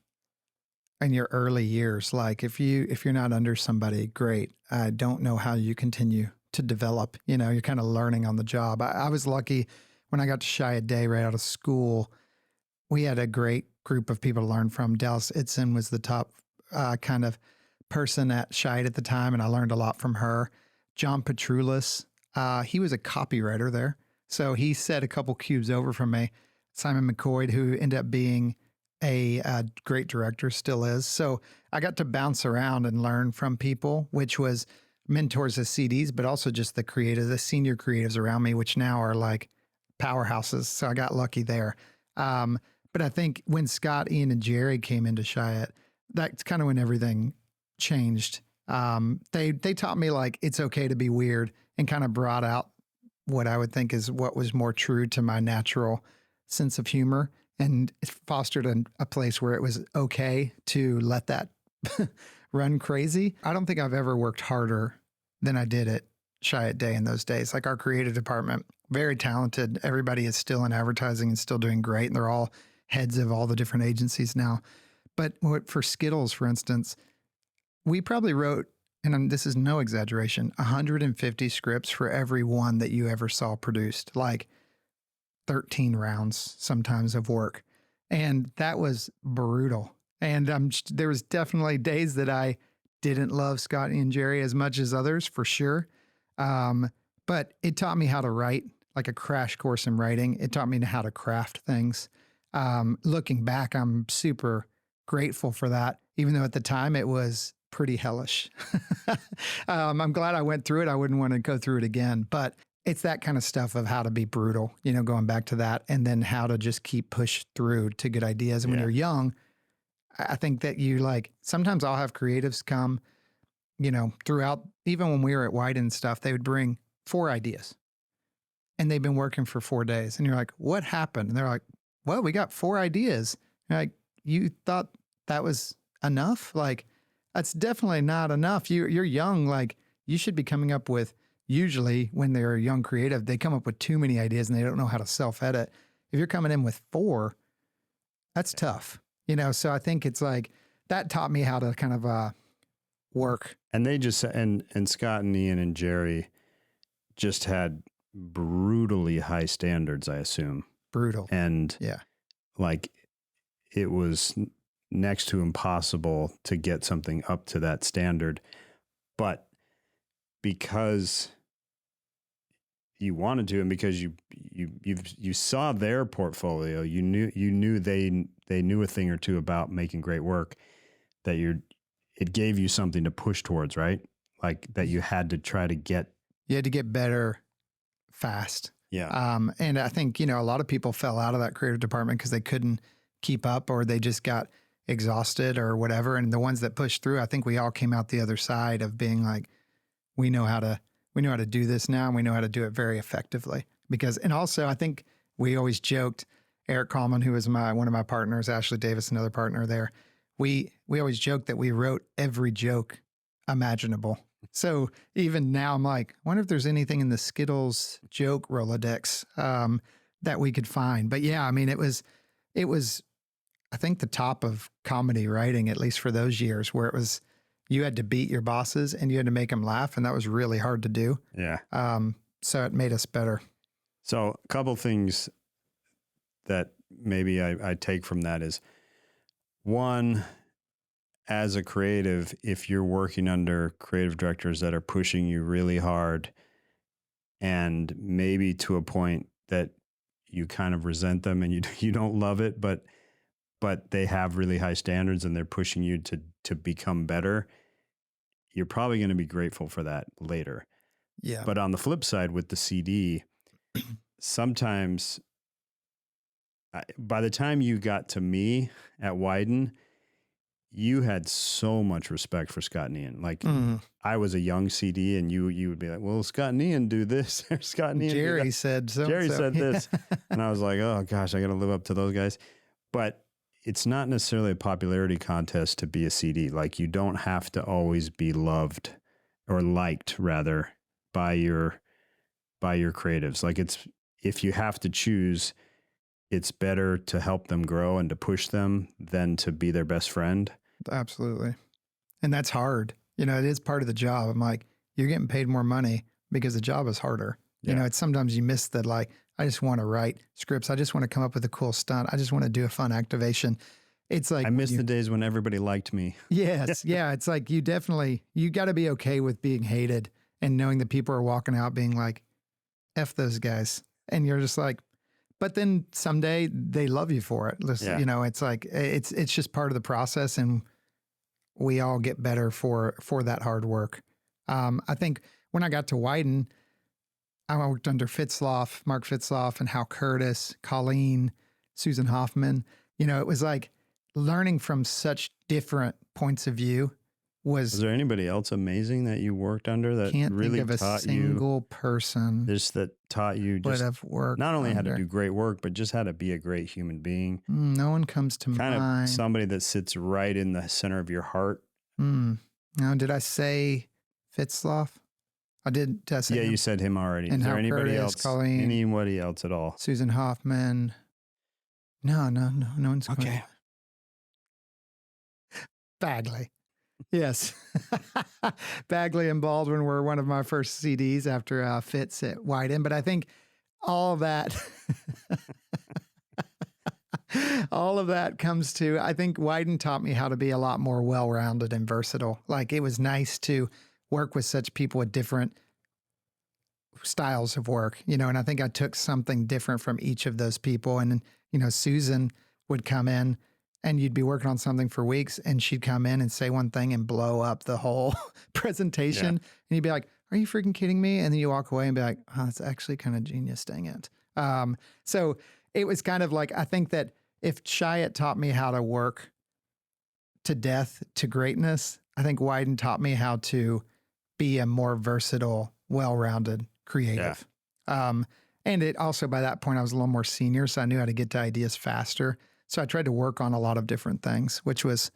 in your early years, like if you're not under somebody, great. I don't know how you continue to develop, you're kind of learning on the job. I was lucky when I got to Chiat Day right out of school. We had a great group of people to learn from. Dallas Itzen was the top kind of person at Chiat at the time, and I learned a lot from her. John Petroulis, he was a copywriter there. So he sat a couple cubes over from me. Simon McCoy, who ended up being a great director, still is. So I got to bounce around and learn from people, which was mentors as CDs, but also just the creatives, the senior creatives around me, which now are like powerhouses. So I got lucky there. But I think when Scott, Ian, and Jerry came into Chiat, that's kind of when everything changed. They taught me like it's okay to be weird, and kind of brought out what I would think is what was more true to my natural sense of humor, and it fostered a place where it was okay to let that run crazy. I don't think I've ever worked harder than I did at Chiat Day in those days. Like our creative department, very talented. Everybody is still in advertising and still doing great. And they're all heads of all the different agencies now. But for Skittles, for instance, we probably wrote, and this is no exaggeration, 150 scripts for every one that you ever saw produced, like 13 rounds sometimes of work. And that was brutal. And there was definitely days that I didn't love Scott and Jerry as much as others, for sure. But it taught me how to write, like a crash course in writing. It taught me how to craft things. Looking back, I'm super grateful for that, even though at the time it was pretty hellish. I'm glad I went through it. I wouldn't want to go through it again, but it's that kind of stuff of how to be brutal, going back to that, and then how to just keep push through to good ideas. And when you're young, I think that sometimes I'll have creatives come, throughout, even when we were at Wieden and stuff, they would bring 4 ideas and they've been working for 4 days. And you're like, what happened? And they're like, well, we got 4 ideas. And you're like, you thought that was enough? Like, that's definitely not enough. You're young. Like, you should be coming up with, usually when they're a young creative, they come up with too many ideas and they don't know how to self-edit. If you're coming in with 4, that's tough. So I think it's like that taught me how to kind of work. And they just, and Scott and Ian and Jerry just had brutally high standards, I assume. Brutal. And yeah, like it was next to impossible to get something up to that standard. But because you wanted to, and because you saw their portfolio, you knew they knew a thing or two about making great work, that it gave you something to push towards, right? Like that you had to try to get. You had to get better fast. Yeah. And I think, a lot of people fell out of that creative department because they couldn't keep up, or they just got exhausted or whatever. And the ones that pushed through, I think we all came out the other side of being like, we know how to do this now, and we know how to do it very effectively. And also I think we always joked, Eric Coleman, who was one of my partners, Ashley Davis, another partner there, we always joked that we wrote every joke imaginable. So even now I'm like, I wonder if there's anything in the Skittles joke Rolodex that we could find. But yeah, I mean, it was, I think, the top of comedy writing, at least for those years, where it was, you had to beat your bosses and you had to make them laugh. And that was really hard to do. Yeah. So it made us better. So a couple things that maybe I take from that is, one, as a creative, if you're working under creative directors that are pushing you really hard and maybe to a point that you kind of resent them and you don't love it, but they have really high standards and they're pushing you to become better, you're probably going to be grateful for that later. Yeah. But on the flip side with the CD, sometimes by the time you got to me at Wieden, you had so much respect for Scott and Ian. Like I was a young CD and you would be like, well, Scott and Ian do this. Scott and Ian Jerry said so. Jerry said this. And I was like, oh gosh, I got to live up to those guys. But it's not necessarily a popularity contest to be a CD. Like you don't have to always be loved or liked rather by your creatives. Like if you have to choose, it's better to help them grow and to push them than to be their best friend. Absolutely. And that's hard. It is part of the job. I'm like, you're getting paid more money because the job is harder. Yeah. It's sometimes you miss that, like, I just want to write scripts. I just want to come up with a cool stunt. I just want to do a fun activation. It's like, I miss the days when everybody liked me. Yes. Yeah. It's like, you got to be okay with being hated and knowing that people are walking out being like, F those guys. And you're just like, but then someday they love you for it. Yeah. It's like, it's just part of the process, and we all get better for that hard work. I think when I got to Wieden, I worked under Mark Fitzloff, and Hal Curtis, Colleen, Susan Hoffman. It was like learning from such different points of view. Was there anybody else amazing that you worked under that can't really think of a taught single you? person Just that taught you would just have worked not only how under. to do great work, but just how to be a great human being. No one comes to Kind mind. of somebody that sits right in the center of your heart. Now, did I say Fitzloff? I did. Did I say Yeah, him? you said him already. And Is there Hal anybody Curtis, else? Colleen. Anybody else at all? Susan Hoffman. No one's going. Okay. Bagley. Yes. Bagley and Baldwin were one of my first CDs after Fitz at Wieden. But I think all of that, comes to, I think Wieden taught me how to be a lot more well-rounded and versatile. Like, it was nice to work with such people with different styles of work, and I think I took something different from each of those people. And, Susan would come in and you'd be working on something for weeks, and she'd come in and say one thing and blow up the whole presentation. Yeah. And you'd be like, are you freaking kidding me? And then you walk away and be like, oh, that's actually kind of genius, dang it. So it was kind of like, I think that if Chiat taught me how to work to death to greatness, I think Wieden taught me how to be a more versatile, well-rounded creative. Yeah. And it also, by that point, I was a little more senior, so I knew how to get to ideas faster. So I tried to work on a lot of different things, which was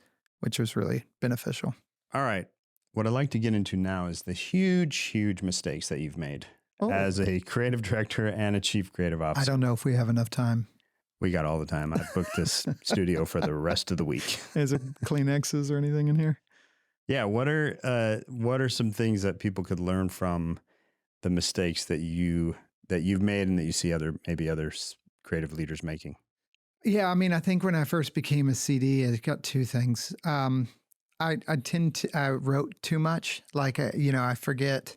really beneficial. All right. What I'd like to get into now is the huge mistakes that you've made as a creative director and a chief creative officer. I don't know if we have enough time. We got all the time. I booked this studio for the rest of the week. Is it Kleenexes or anything in here? Yeah. What are some things that people could learn from the mistakes that you've made and that you see other creative leaders making? Yeah, I mean, I think when I first became a CD, I got two things. I wrote too much. Like, I forget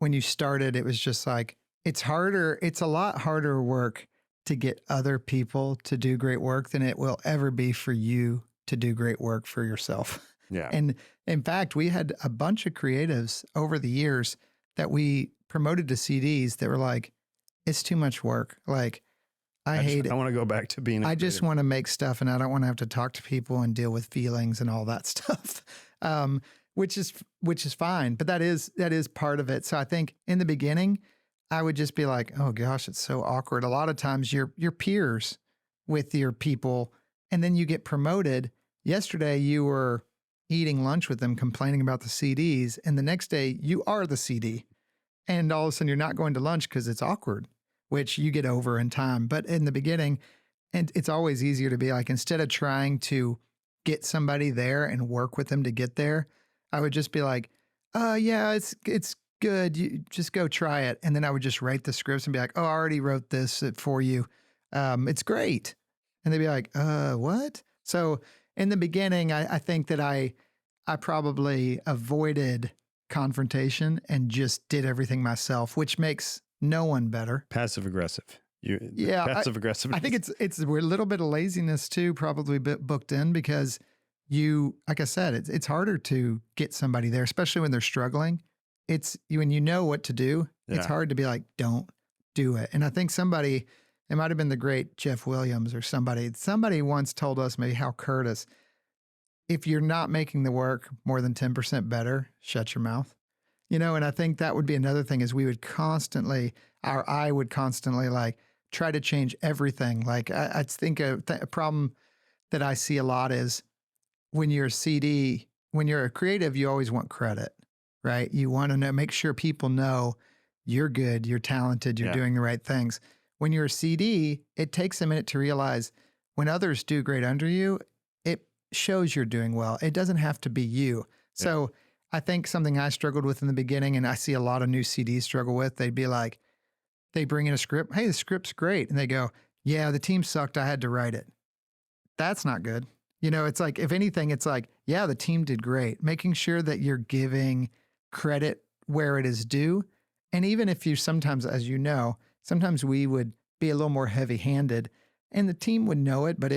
when you started, it was just like it's harder. It's a lot harder work to get other people to do great work than it will ever be for you to do great work for yourself. Yeah. And in fact, we had a bunch of creatives over the years that we promoted to CDs that were like, it's too much work. Like, I hate it. I want to go back to being I just want to make stuff and I don't want to have to talk to people and deal with feelings and all that stuff. Which is fine, but that is part of it. So I think in the beginning, I would just be like, oh gosh, it's so awkward. A lot of times you're peers with your people and then you get promoted. Yesterday you were eating lunch with them, complaining about the CDs. And the next day you are the CD. And all of a sudden you're not going to lunch because it's awkward, which you get over in time. But in the beginning, and it's always easier to be like, instead of trying to get somebody there and work with them to get there, I would just be like, yeah, it's good. You just go try it. And then I would just write the scripts and be like, oh, I already wrote this for you. It's great. And they'd be like, what? So in the beginning, I think that I probably avoided confrontation and just did everything myself, which makes no one better. Passive aggressive. Passive aggressive. I think it's a little bit of laziness too, probably booked in because like I said, it's harder to get somebody there, especially when they're struggling. When you know what to do, it's hard to be like, don't do it. And I think it might have been the great Jeff Williams or somebody once told us, maybe Hal Curtis, if you're not making the work more than 10% better, shut your mouth. And I think that would be another thing is I would constantly like try to change everything. Like I think a problem that I see a lot is when you're a CD, when you're a creative, you always want credit, right? You want to make sure people know you're good, you're talented, you're doing the right things. When you're a CD, it takes a minute to realize when others do great under you, it shows you're doing well. It doesn't have to be you. So I think something I struggled with in the beginning, and I see a lot of new CDs struggle with, they'd be like, they bring in a script. Hey, the script's great. And they go, yeah, the team sucked. I had to write it. That's not good. It's like, if anything, it's like, yeah, the team did great. Making sure that you're giving credit where it is due. And even if you sometimes, as you know, sometimes we would be a little more heavy-handed and the team would know it, but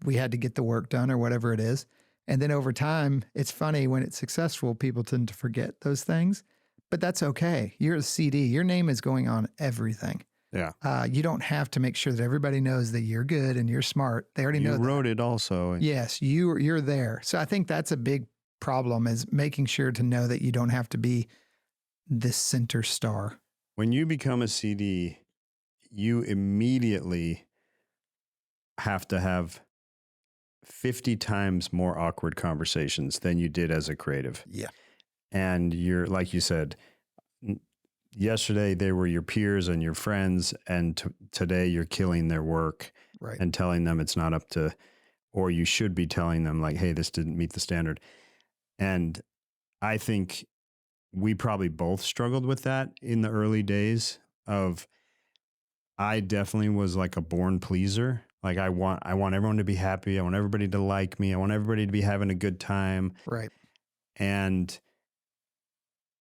we had to get the work done or whatever it is. And then over time, it's funny when it's successful, people tend to forget those things, but that's okay. You're a CD. Your name is going on everything. Yeah. You don't have to make sure that everybody knows that you're good and you're smart. They already know that. You wrote it also. Yes, you're there. So I think that's a big problem is making sure to know that you don't have to be this center star. When you become a CD, you immediately have to have 50 times more awkward conversations than you did as a creative. Yeah. And you're, like you said, yesterday they were your peers and your friends, and today you're killing their work and telling them it's not up to, or you should be telling them like, hey, this didn't meet the standard. And I think we probably both struggled with that in the early days I definitely was like a born pleaser. Like I want everyone to be happy. I want everybody to like me. I want everybody to be having a good time. Right. And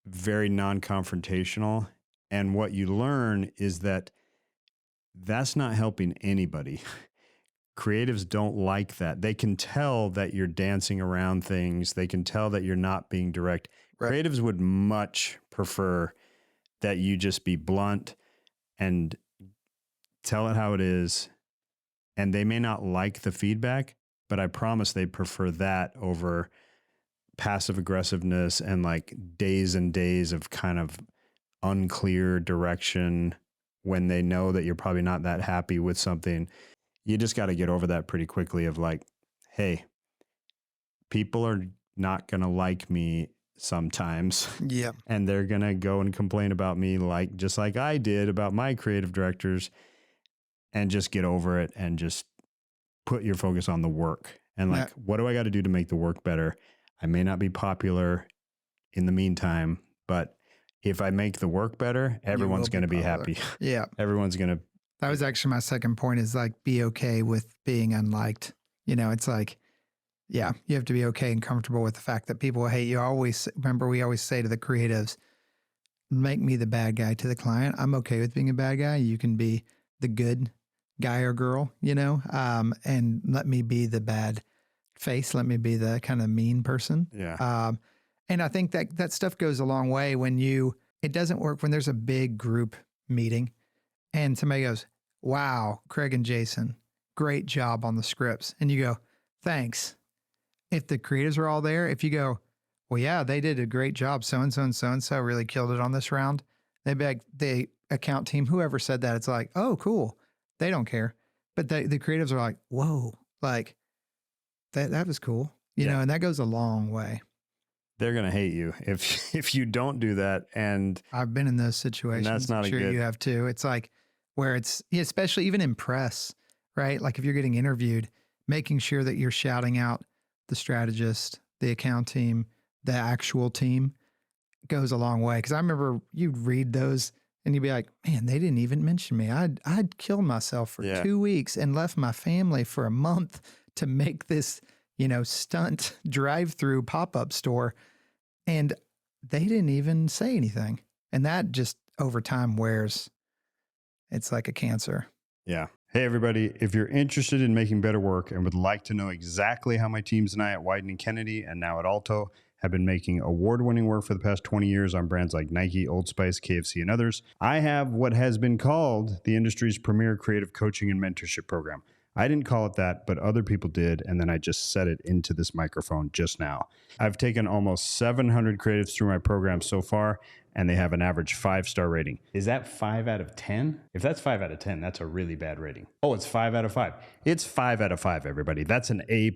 very non-confrontational. And what you learn is that that's not helping anybody. Creatives don't like that. They can tell that you're dancing around things. They can tell that you're not being direct. Right. Creatives would much prefer that you just be blunt and tell it how it is. And they may not like the feedback, but I promise they prefer that over passive aggressiveness and like days and days of kind of unclear direction when they know that you're probably not that happy with something. You just got to get over that pretty quickly of like, hey, people are not going to like me sometimes. Yeah. And they're going to go and complain about me just like I did about my creative directors, and just get over it and just put your focus on the work. And like, what do I got to do to make the work better? I may not be popular in the meantime, but if I make the work better, everyone's going to be happy. Yeah. Everyone's going to. That was actually my second point is like, be okay with being unliked. It's like, yeah, you have to be okay and comfortable with the fact that people will hate you. We always say to the creatives, make me the bad guy to the client. I'm okay with being a bad guy. You can be the good guy or girl, and let me be the bad face. Let me be the kind of mean person. Yeah. And I think that stuff goes a long way it doesn't work when there's a big group meeting and somebody goes, wow, Craig and Jason, great job on the scripts. And you go, thanks. If the creatives are all there, if you go, well, yeah, they did a great job. So-and-so and so-and-so really killed it on this round. They'd be like, the account team, whoever said that, it's like, oh, cool. They don't care. But the creatives are like, whoa, like that was cool. And that goes a long way. They're going to hate you if you don't do that. And I've been in those situations. that's not I'm sure you have too. It's like where it's, especially even in press, right? Like if you're getting interviewed, making sure that you're shouting out the strategist, the account team, the actual team goes a long way. Cause I remember you'd read those and you'd be like, man, they didn't even mention me. I'd killed myself for 2 weeks and left my family for a month to make this, stunt drive-through pop-up store. And they didn't even say anything. And that just over time wears. It's like a cancer. Yeah. Hey, everybody, if you're interested in making better work and would like to know exactly how my teams and I at Wieden and Kennedy and now at Alto have been making award-winning work for the past 20 years on brands like Nike, Old Spice, KFC, and others, I have what has been called the industry's premier creative coaching and mentorship program. I didn't call it that, but other people did, and then I just said it into this microphone just now. I've taken almost 700 creatives through my program so far, and they have an average 5-star rating. Is that 5 out of 10? If that's 5 out of 10, that's a really bad rating. Oh, it's 5 out of 5. It's 5 out of 5, everybody. That's an A+.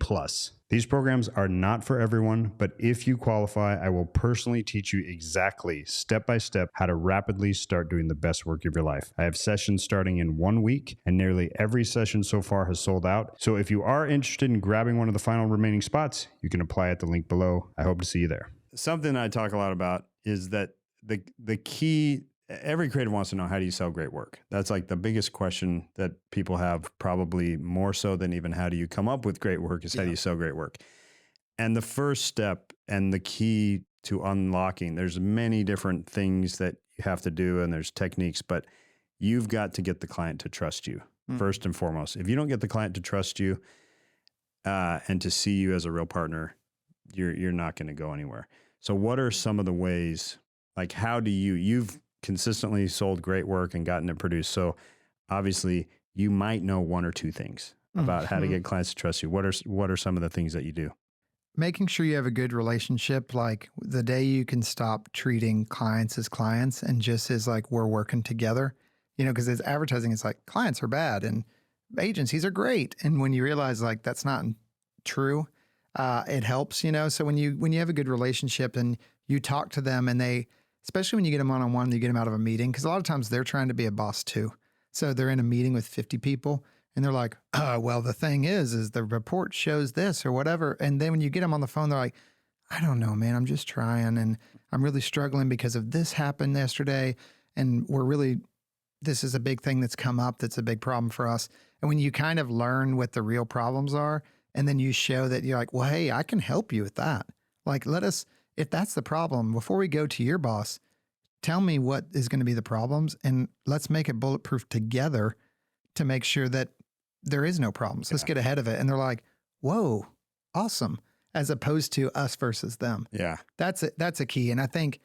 These programs are not for everyone, but if you qualify, I will personally teach you exactly, step by step, how to rapidly start doing the best work of your life. I have sessions starting in 1 week, and nearly every session so far has sold out. So if you are interested in grabbing one of the final remaining spots, you can apply at the link below. I hope to see you there. Something I talk a lot about is that the key, every creative wants to know, how do you sell great work? That's like the biggest question that people have, probably more so than even how do you come up with great work, is how do you sell great work? And the first step and the key to unlocking, there's many different things that you have to do and there's techniques, but you've got to get the client to trust you first and foremost. If you don't get the client to trust you and to see you as a real partner, you're not going to go anywhere. So what are some of the ways, like how do you've consistently sold great work and gotten it produced. So obviously you might know one or two things about how to get clients to trust you. What are some of the things that you do? Making sure you have a good relationship. Like the day you can stop treating clients as clients and just as like, we're working together, because as advertising, it's like clients are bad and agencies are great. And when you realize like, that's not true, it helps, So when you have a good relationship and you talk to them and they, especially when you get them one-on-one, you get them out of a meeting, because a lot of times they're trying to be a boss too. So they're in a meeting with 50 people and they're like, well, the thing is the report shows this or whatever. And then when you get them on the phone, they're like, I don't know, man, I'm just trying. And I'm really struggling because of this happened yesterday. And this is a big thing that's come up. That's a big problem for us. And when you kind of learn what the real problems are, and then you show that you're like, well, hey, I can help you with that. Like, if that's the problem, before we go to your boss, tell me what is going to be the problems and let's make it bulletproof together to make sure that there is no problems. Let's get ahead of it. And they're like, whoa, awesome. As opposed to us versus them. Yeah. That's a key. And I think,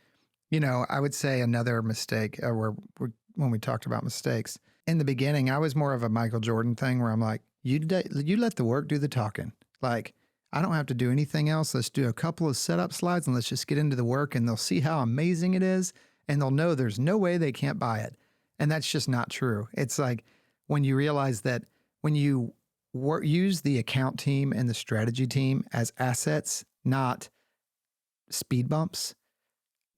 I would say another mistake when we talked about mistakes in the beginning, I was more of a Michael Jordan thing where I'm like, you let the work do the talking. Like, I don't have to do anything else. Let's do a couple of setup slides and let's just get into the work and they'll see how amazing it is and they'll know there's no way they can't buy it. And that's just not true. It's like when you realize that when you use the account team and the strategy team as assets, not speed bumps,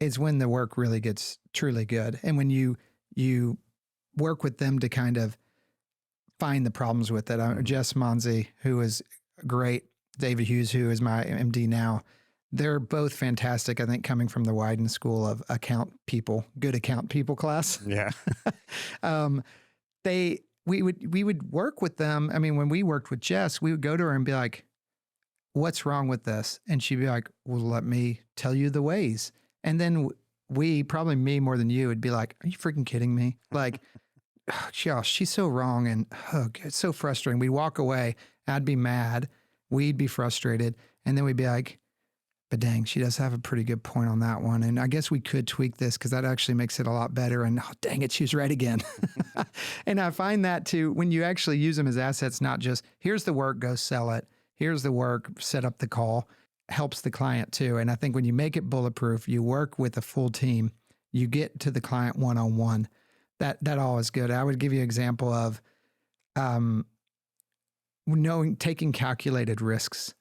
is when the work really gets truly good. And when you work with them to kind of find the problems with it. Jess Monzi, who is great, David Hughes, who is my MD now, they're both fantastic. I think coming from the Wieden School of good account people class. Yeah. We would work with them. I mean, when we worked with Jess, we would go to her and be like, what's wrong with this? And she'd be like, well, let me tell you the ways. And then we, probably me more than you, would be like, are you freaking kidding me? Like, gosh, she's so wrong. And it's so frustrating. We'd walk away. I'd be mad. We'd be frustrated. And then we'd be like, but dang, she does have a pretty good point on that one. And I guess we could tweak this because that actually makes it a lot better. And dang it, she was right again. And I find that too, when you actually use them as assets, not just here's the work, go sell it. Here's the work, set up the call, helps the client too. And I think when you make it bulletproof, you work with a full team, you get to the client one-on-one. That all is good. I would give you an example of taking calculated risks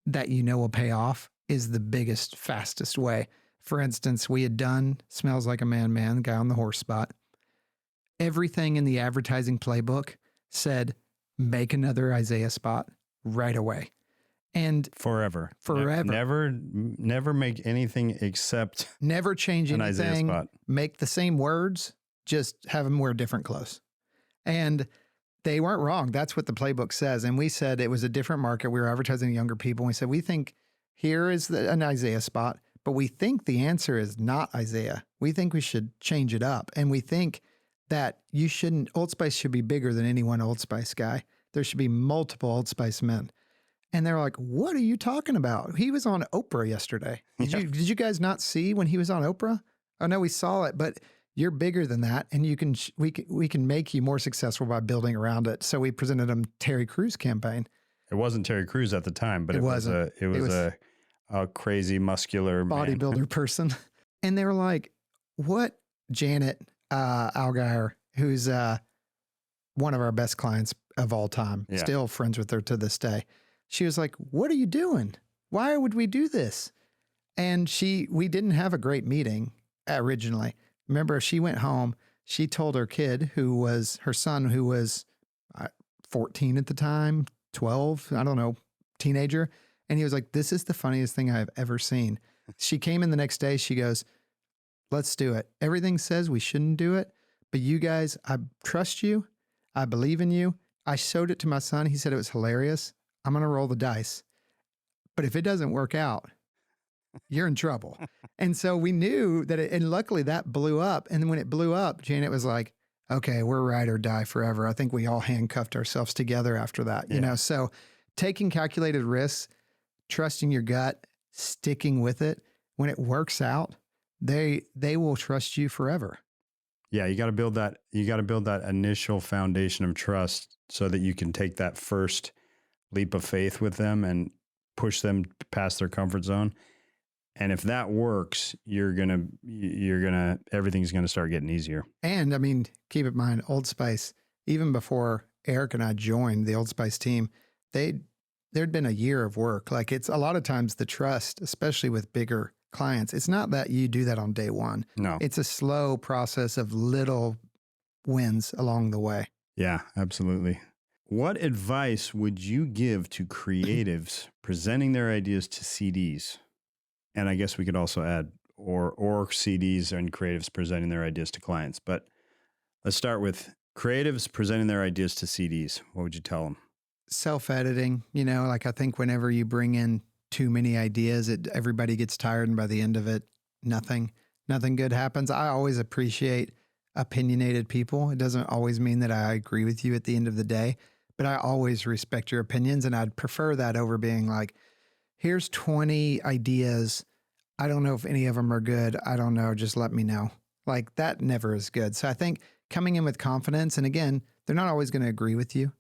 that you know will pay off is the biggest, fastest way. For instance, we had done Smells Like a Man, guy on the horse spot. Everything in the advertising playbook said, make another Isaiah spot right away. And forever. Never make anything except never change an anything. Isaiah spot. Make the same words, just have them wear different clothes. And they weren't wrong. That's what the playbook says. And we said it was a different market. We were advertising to younger people. And we said, we think here is an Isaiah spot, but we think the answer is not Isaiah. We think we should change it up. And we think that Old Spice should be bigger than any one Old Spice guy. There should be multiple Old Spice men. And they're like, what are you talking about? He was on Oprah yesterday. Did you guys not see when he was on Oprah? Oh no, we saw it, but you're bigger than that. And we can make you more successful by building around it. So we presented him Terry Crews campaign. It wasn't Terry Crews at the time, but it was a crazy muscular bodybuilder man. person. And they were like, what? Janet Algeier, who's one of our best clients of all time, still friends with her to this day. She was like, what are you doing? Why would we do this? And we didn't have a great meeting originally. Remember, she went home, she told her kid her son, who was 14 at the time, 12, I don't know, teenager. And he was like, this is the funniest thing I've ever seen. She came in the next day. She goes, let's do it. Everything says we shouldn't do it, but you guys, I trust you. I believe in you. I showed it to my son. He said it was hilarious. I'm going to roll the dice. But if it doesn't work out, you're in trouble. And so we knew that and luckily that blew up. And when it blew up, Janet was like, okay, we're ride or die forever. I think we all handcuffed ourselves together after that, you know? So taking calculated risks, trusting your gut, sticking with it, when it works out, they will trust you forever. Yeah, you got to build that. You got to build that initial foundation of trust so that you can take that first leap of faith with them and push them past their comfort zone. And if that works, everything's gonna start getting easier. And I mean, keep in mind, Old Spice, even before Eric and I joined the Old Spice team, there'd been a year of work. Like it's a lot of times the trust, especially with bigger clients, it's not that you do that on day one. No. It's a slow process of little wins along the way. Yeah, absolutely. What advice would you give to creatives presenting their ideas to CDs? And I guess we could also add or CDs and creatives presenting their ideas to clients. But let's start with creatives presenting their ideas to CDs. What would you tell them? Self-editing, like I think whenever you bring in too many ideas, everybody gets tired, and by the end of it, nothing good happens. I always appreciate opinionated people. It doesn't always mean that I agree with you at the end of the day, but I always respect your opinions, and I'd prefer that over being like, here's 20 ideas. I don't know if any of them are good. I don't know. Just let me know. Like that never is good. So I think coming in with confidence, and again, they're not always going to agree with you,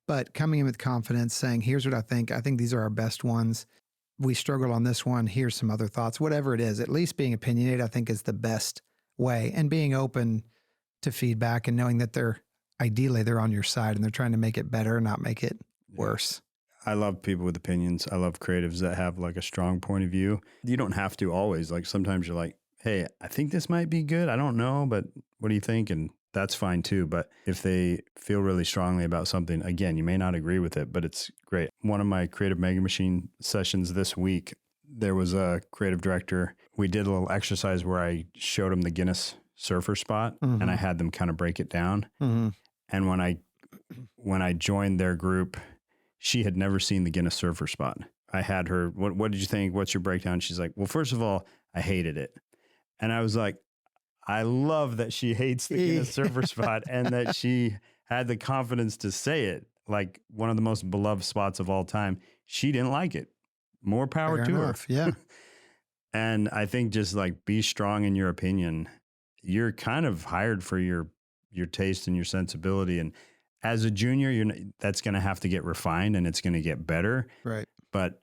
but coming in with confidence, saying, here's what I think. I think these are our best ones. We struggled on this one. Here's some other thoughts, whatever it is. At least being opinionated, I think, is the best way, and being open to feedback and knowing that they're on your side and they're trying to make it better, not make it worse. I love people with opinions. I love creatives that have like a strong point of view. You don't have to always. Like sometimes you're like, hey, I think this might be good. I don't know, but what do you think? And that's fine too. But if they feel really strongly about something, again, you may not agree with it, but it's great. One of my Creative Mega Machine sessions this week, there was a creative director. We did a little exercise where I showed them the Guinness surfer spot, and I had them kind of break it down. Mm-hmm. And when I joined their group, she had never seen the Guinness surfer spot. I had her, what did you think? What's your breakdown? She's like, well, first of all, I hated it. And I was like, I love that she hates the Guinness Surfer spot and that she had the confidence to say it. Like one of the most beloved spots of all time. She didn't like it. More power Fair to enough, her. yeah. And I think just like be strong in your opinion. You're kind of hired for your taste and your sensibility. And as a junior, that's going to have to get refined and it's going to get better. Right. But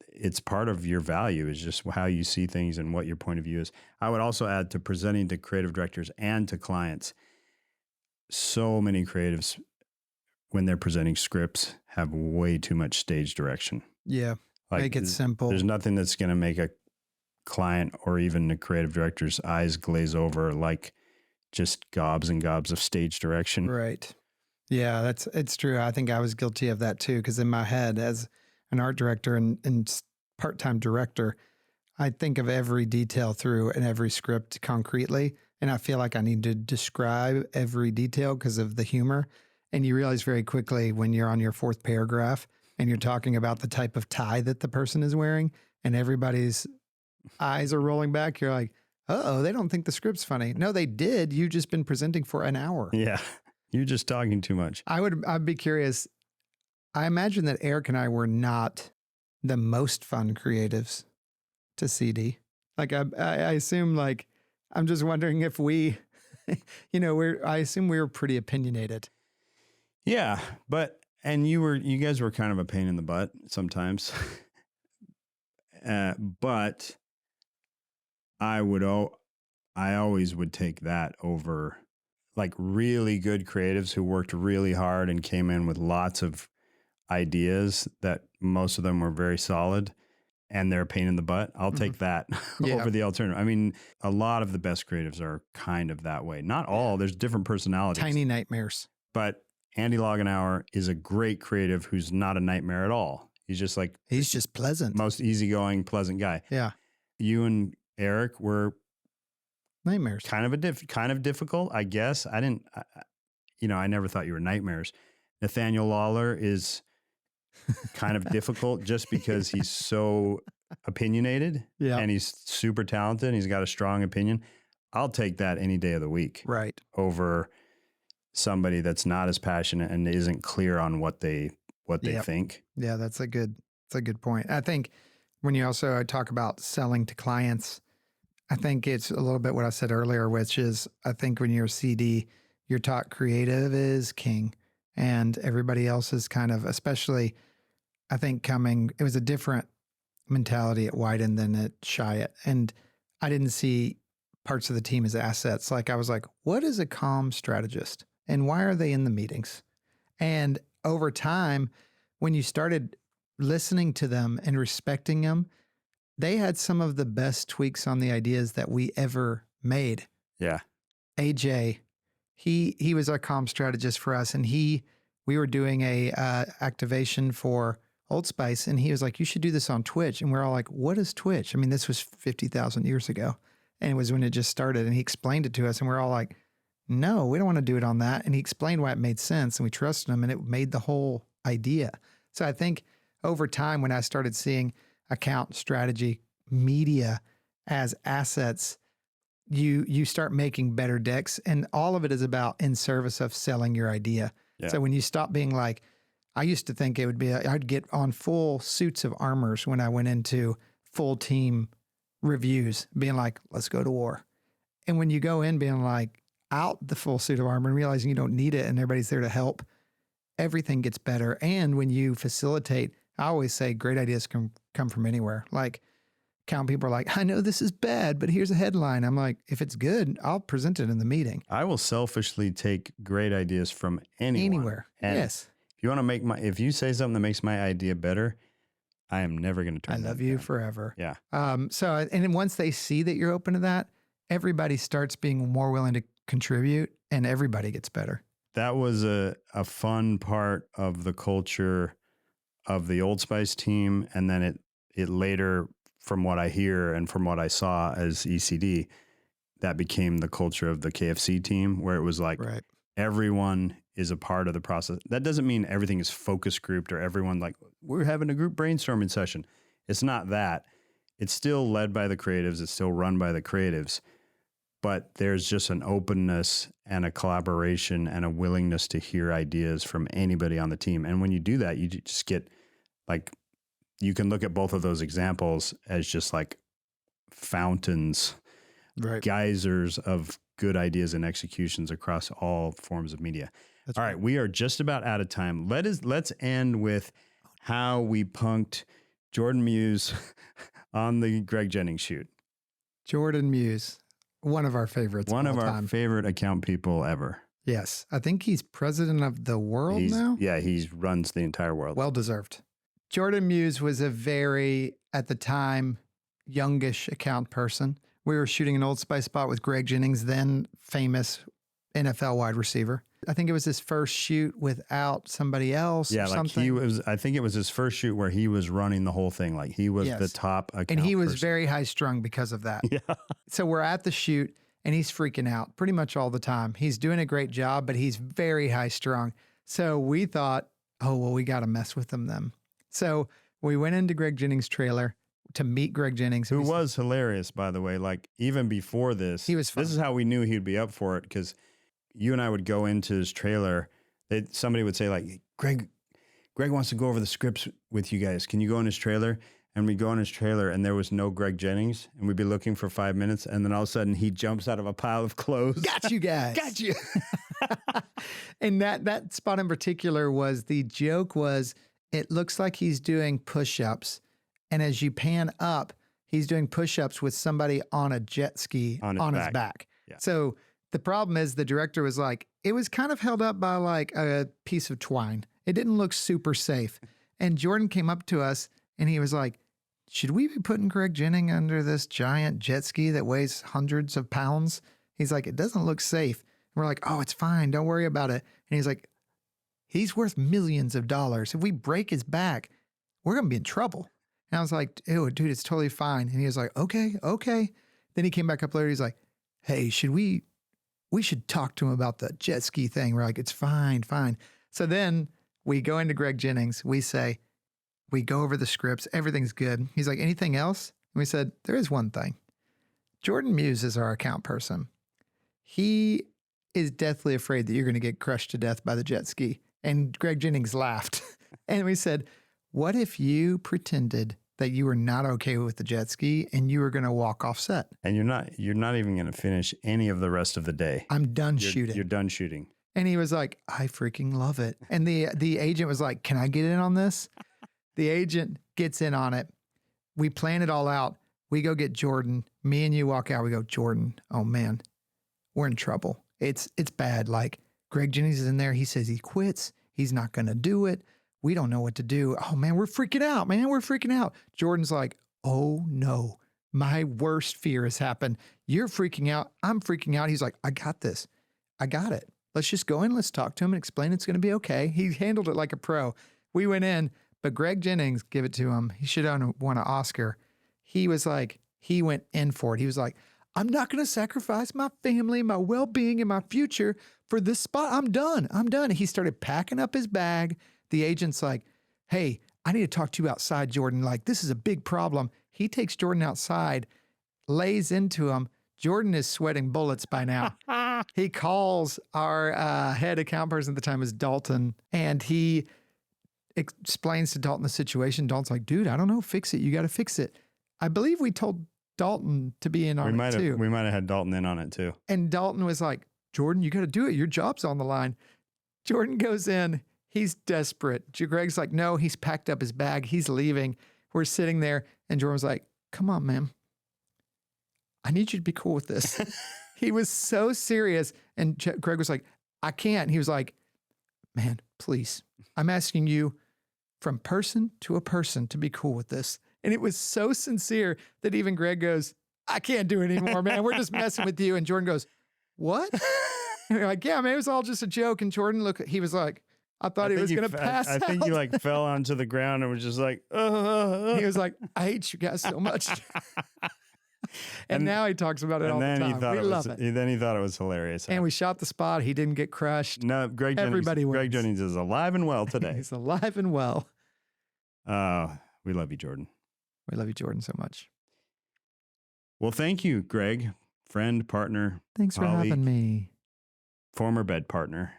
it's part of your value is just how you see things and what your point of view is. I would also add to presenting to creative directors and to clients. So many creatives, when they're presenting scripts, have way too much stage direction. Yeah. Like, Make it simple. There's nothing that's going to make a client or even the creative director's eyes glaze over like just gobs and gobs of stage direction. Right. Yeah, it's true. I think I was guilty of that too, because in my head, as an art director and part-time director, I think of every detail through and every script concretely, and I feel like I need to describe every detail because of the humor. And you realize very quickly when you're on your fourth paragraph and you're talking about the type of tie that the person is wearing, and everybody's eyes are rolling back, you're like, uh-oh, they don't think the script's funny. No, they did. You've just been presenting for an hour. Yeah. You're just talking too much. I'd be curious. I imagine that Eric and I were not the most fun creatives to CD. Like I assume, like, I'm just wondering if we, I assume we were pretty opinionated. Yeah. And you guys were kind of a pain in the butt sometimes. But I always would take that over like really good creatives who worked really hard and came in with lots of ideas that most of them were very solid and they're a pain in the butt. I'll take that over the alternative. I mean, a lot of the best creatives are kind of that way. Not all, there's different personalities. Tiny nightmares. But Andy Logenauer is a great creative who's not a nightmare at all. He's just pleasant. Most easygoing, pleasant guy. Yeah. You and Eric were nightmares. Kind of difficult, I guess. I never thought you were nightmares. Nathaniel Lawler is kind of difficult just because he's so opinionated and he's super talented and he's got a strong opinion. I'll take that any day of the week. Right. Over somebody that's not as passionate and isn't clear on what they think. Yeah, that's a good point. I think when you also talk about selling to clients, I think it's a little bit what I said earlier, which is I think when you're a CD, you're taught creative is king and everybody else is kind of, especially I think it was a different mentality at Wieden than at Chiat. And I didn't see parts of the team as assets. Like I was like, what is a comm strategist and why are they in the meetings? And over time, when you started listening to them and respecting them, they had some of the best tweaks on the ideas that we ever made. Yeah. AJ, he was a comm strategist for us, and we were doing a activation for Old Spice, and he was like, you should do this on Twitch. And we're all like, what is Twitch? I mean, this was 50,000 years ago. And it was when it just started, and he explained it to us, and we're all like, no, we don't want to do it on that. And he explained why it made sense, and we trusted him, and it made the whole idea. So I think over time, when I started seeing account strategy, media as assets, you start making better decks, and all of it is about in service of selling your idea. Yeah. So when you stop being like, I used to think it would be, I'd get on full suits of armors when I went into full team reviews, being like, let's go to war. And when you go in being like out the full suit of armor and realizing you don't need it and everybody's there to help, everything gets better. And when you facilitate, I always say great ideas can come from anywhere. Like account people are like, I know this is bad, but here's a headline. I'm like, if it's good, I'll present it in the meeting. I will selfishly take great ideas from anyone. Anywhere. And yes. If you want to if you say something that makes my idea better, I am never going to turn I love you forever. Yeah. And then once they see that you're open to that, everybody starts being more willing to contribute and everybody gets better. That was a fun part of the culture of the Old Spice team. And then it later, from what I hear and from what I saw as ECD, that became the culture of the KFC team, where it was like everyone is a part of the process. That doesn't mean everything is focus grouped or everyone like, we're having a group brainstorming session. It's not that. it's still led by the creatives. It's still run by the creatives, but there's just an openness and a collaboration and a willingness to hear ideas from anybody on the team. And when you do that, you just get like, you can look at both of those examples as just like fountains, Right. geysers of good ideas and executions across all forms of media. That's All right, we are just about out of time. Let's end with how we punked Jordan Muse on the Greg Jennings shoot. Jordan Muse, one of our favorites. One of all our time. favorite account people ever. Yes. I think he's president of the world now. Yeah, he runs the entire world. Well deserved. Jordan Muse was a very, at the time, youngish account person. We were shooting an Old Spice spot with Greg Jennings, then famous NFL wide receiver. I think it was his first shoot without somebody else. Yeah, or like something. I think it was his first shoot where he was running the whole thing. Like he was Yes. the top account And he was person. very high strung because of that. Yeah. So we're at the shoot and he's freaking out pretty much all the time. He's doing a great job, but he's very high strung. So we thought, oh, well, we got to mess with him then. So we went into Greg Jennings' trailer to meet Greg Jennings. Who We- was hilarious, by the way. Like even before this, He was fun. This is how we knew he'd be up for it, because you and I would go into his trailer. Somebody would say like, Greg wants to go over the scripts with you guys. Can you go in his trailer? And we'd go in his trailer and there was no Greg Jennings, and we'd be looking for 5 minutes. And then all of a sudden he jumps out of a pile of clothes. Got you guys. Got you. And that spot in particular was, the joke was, it looks like he's doing push-ups. And as you pan up, he's doing push-ups with somebody on a jet ski On on his his back. back. Yeah. So the problem is the director was like, it was kind of held up by like a piece of twine. It didn't look super safe. And Jordan came up to us and he was like, should we be putting Greg Jennings under this giant jet ski that weighs hundreds of pounds? He's like, it doesn't look safe. And we're like, oh, it's fine. Don't worry about it. And he's like, he's worth millions of dollars. If we break his back, we're going to be in trouble. And I was like, ew, dude, it's totally fine. And he was like, okay. Then he came back up later. He's like, hey, we should talk to him about the jet ski thing. We're like, it's fine. So then we go into Greg Jennings. We go over the scripts. Everything's good. He's like, anything else? And we said, there is one thing. Jordan Muse is our account person. He is deathly afraid that you're going to get crushed to death by the jet ski. And Greg Jennings laughed. And we said, what if you pretended that you were not okay with the jet ski and you were going to walk off set? And you're not even going to finish any of the rest of the day. I'm done shooting. You're done shooting. And he was like, I freaking love it. And the agent was like, can I get in on this? The agent gets in on it. We plan it all out. We go get Jordan. Me and you walk out. We go, Jordan, oh man, we're in trouble. It's bad. Like Greg Jennings is in there. He says he quits. He's not going to do it. We don't know what to do. Oh man, we're freaking out, man. We're freaking out. Jordan's like, oh no, my worst fear has happened. You're freaking out. I'm freaking out. He's like, I got this. I got it. Let's just go in. Let's talk to him and explain it's going to be okay. He handled it like a pro. We went in, but Greg Jennings, give it to him. He should have won an Oscar. He was like, he went in for it. He was like, I'm not going to sacrifice my family, my well-being, and my future for this spot. I'm done. He started packing up his bag. The agent's like, hey, I need to talk to you outside, Jordan. Like, this is a big problem. He takes Jordan outside, lays into him. Jordan is sweating bullets by now. He calls our head account person at the time, is Dalton, and he explains to Dalton the situation. Dalton's like, dude, I don't know. Fix it. You got to fix it. I believe we told Dalton to be in on it too. We might have had Dalton in on it too. And Dalton was like, Jordan, you got to do it. Your job's on the line. Jordan goes in. He's desperate. Greg's like, no, he's packed up his bag. He's leaving. We're sitting there. And Jordan was like, come on, man. I need you to be cool with this. He was so serious. And Greg was like, I can't. And he was like, man, please. I'm asking you from person to a person to be cool with this. And it was so sincere that even Greg goes, I can't do it anymore, man. We're just messing with you. And Jordan goes, what? And we're like, yeah, man, it was all just a joke. And Jordan, he was like, I thought he was going to pass I think out. he like fell onto the ground and was just like, He was like, I hate you guys so much. and now he talks about it all the time. We love it. Then he thought it was hilarious. And we shot the spot. He didn't get crushed. No, Everybody wins. Greg Jennings is alive and well today. He's alive and well. We love you, Jordan. We love you, Jordan, so much. Well, thank you, Greg, friend, partner, Thanks for colleague, having me. former bed partner,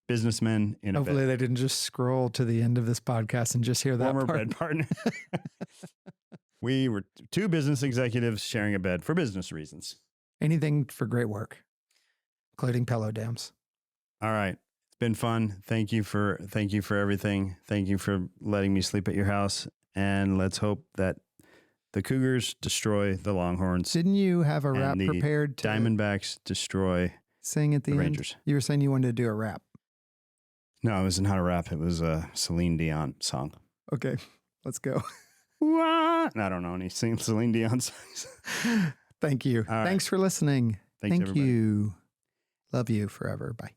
businessman in a Hopefully bed. they didn't just scroll to the end of this podcast and just hear that Former part. bed partner. We were two business executives sharing a bed for business reasons. Anything for great work, including pillow dams. All right. It's been fun. Thank you for everything. Thank you for letting me sleep at your house. And let's hope that the Cougars destroy the Longhorns. Didn't you have a and rap the prepared to Diamondbacks destroy sing at the end? Rangers. You were saying you wanted to do a rap. No, it was not a rap. It was a Celine Dion song. Okay, let's go. What? I don't know any Celine Dion songs. Thank you. All right. Thanks for listening. Thanks, Thank everybody. you. Love you forever. Bye.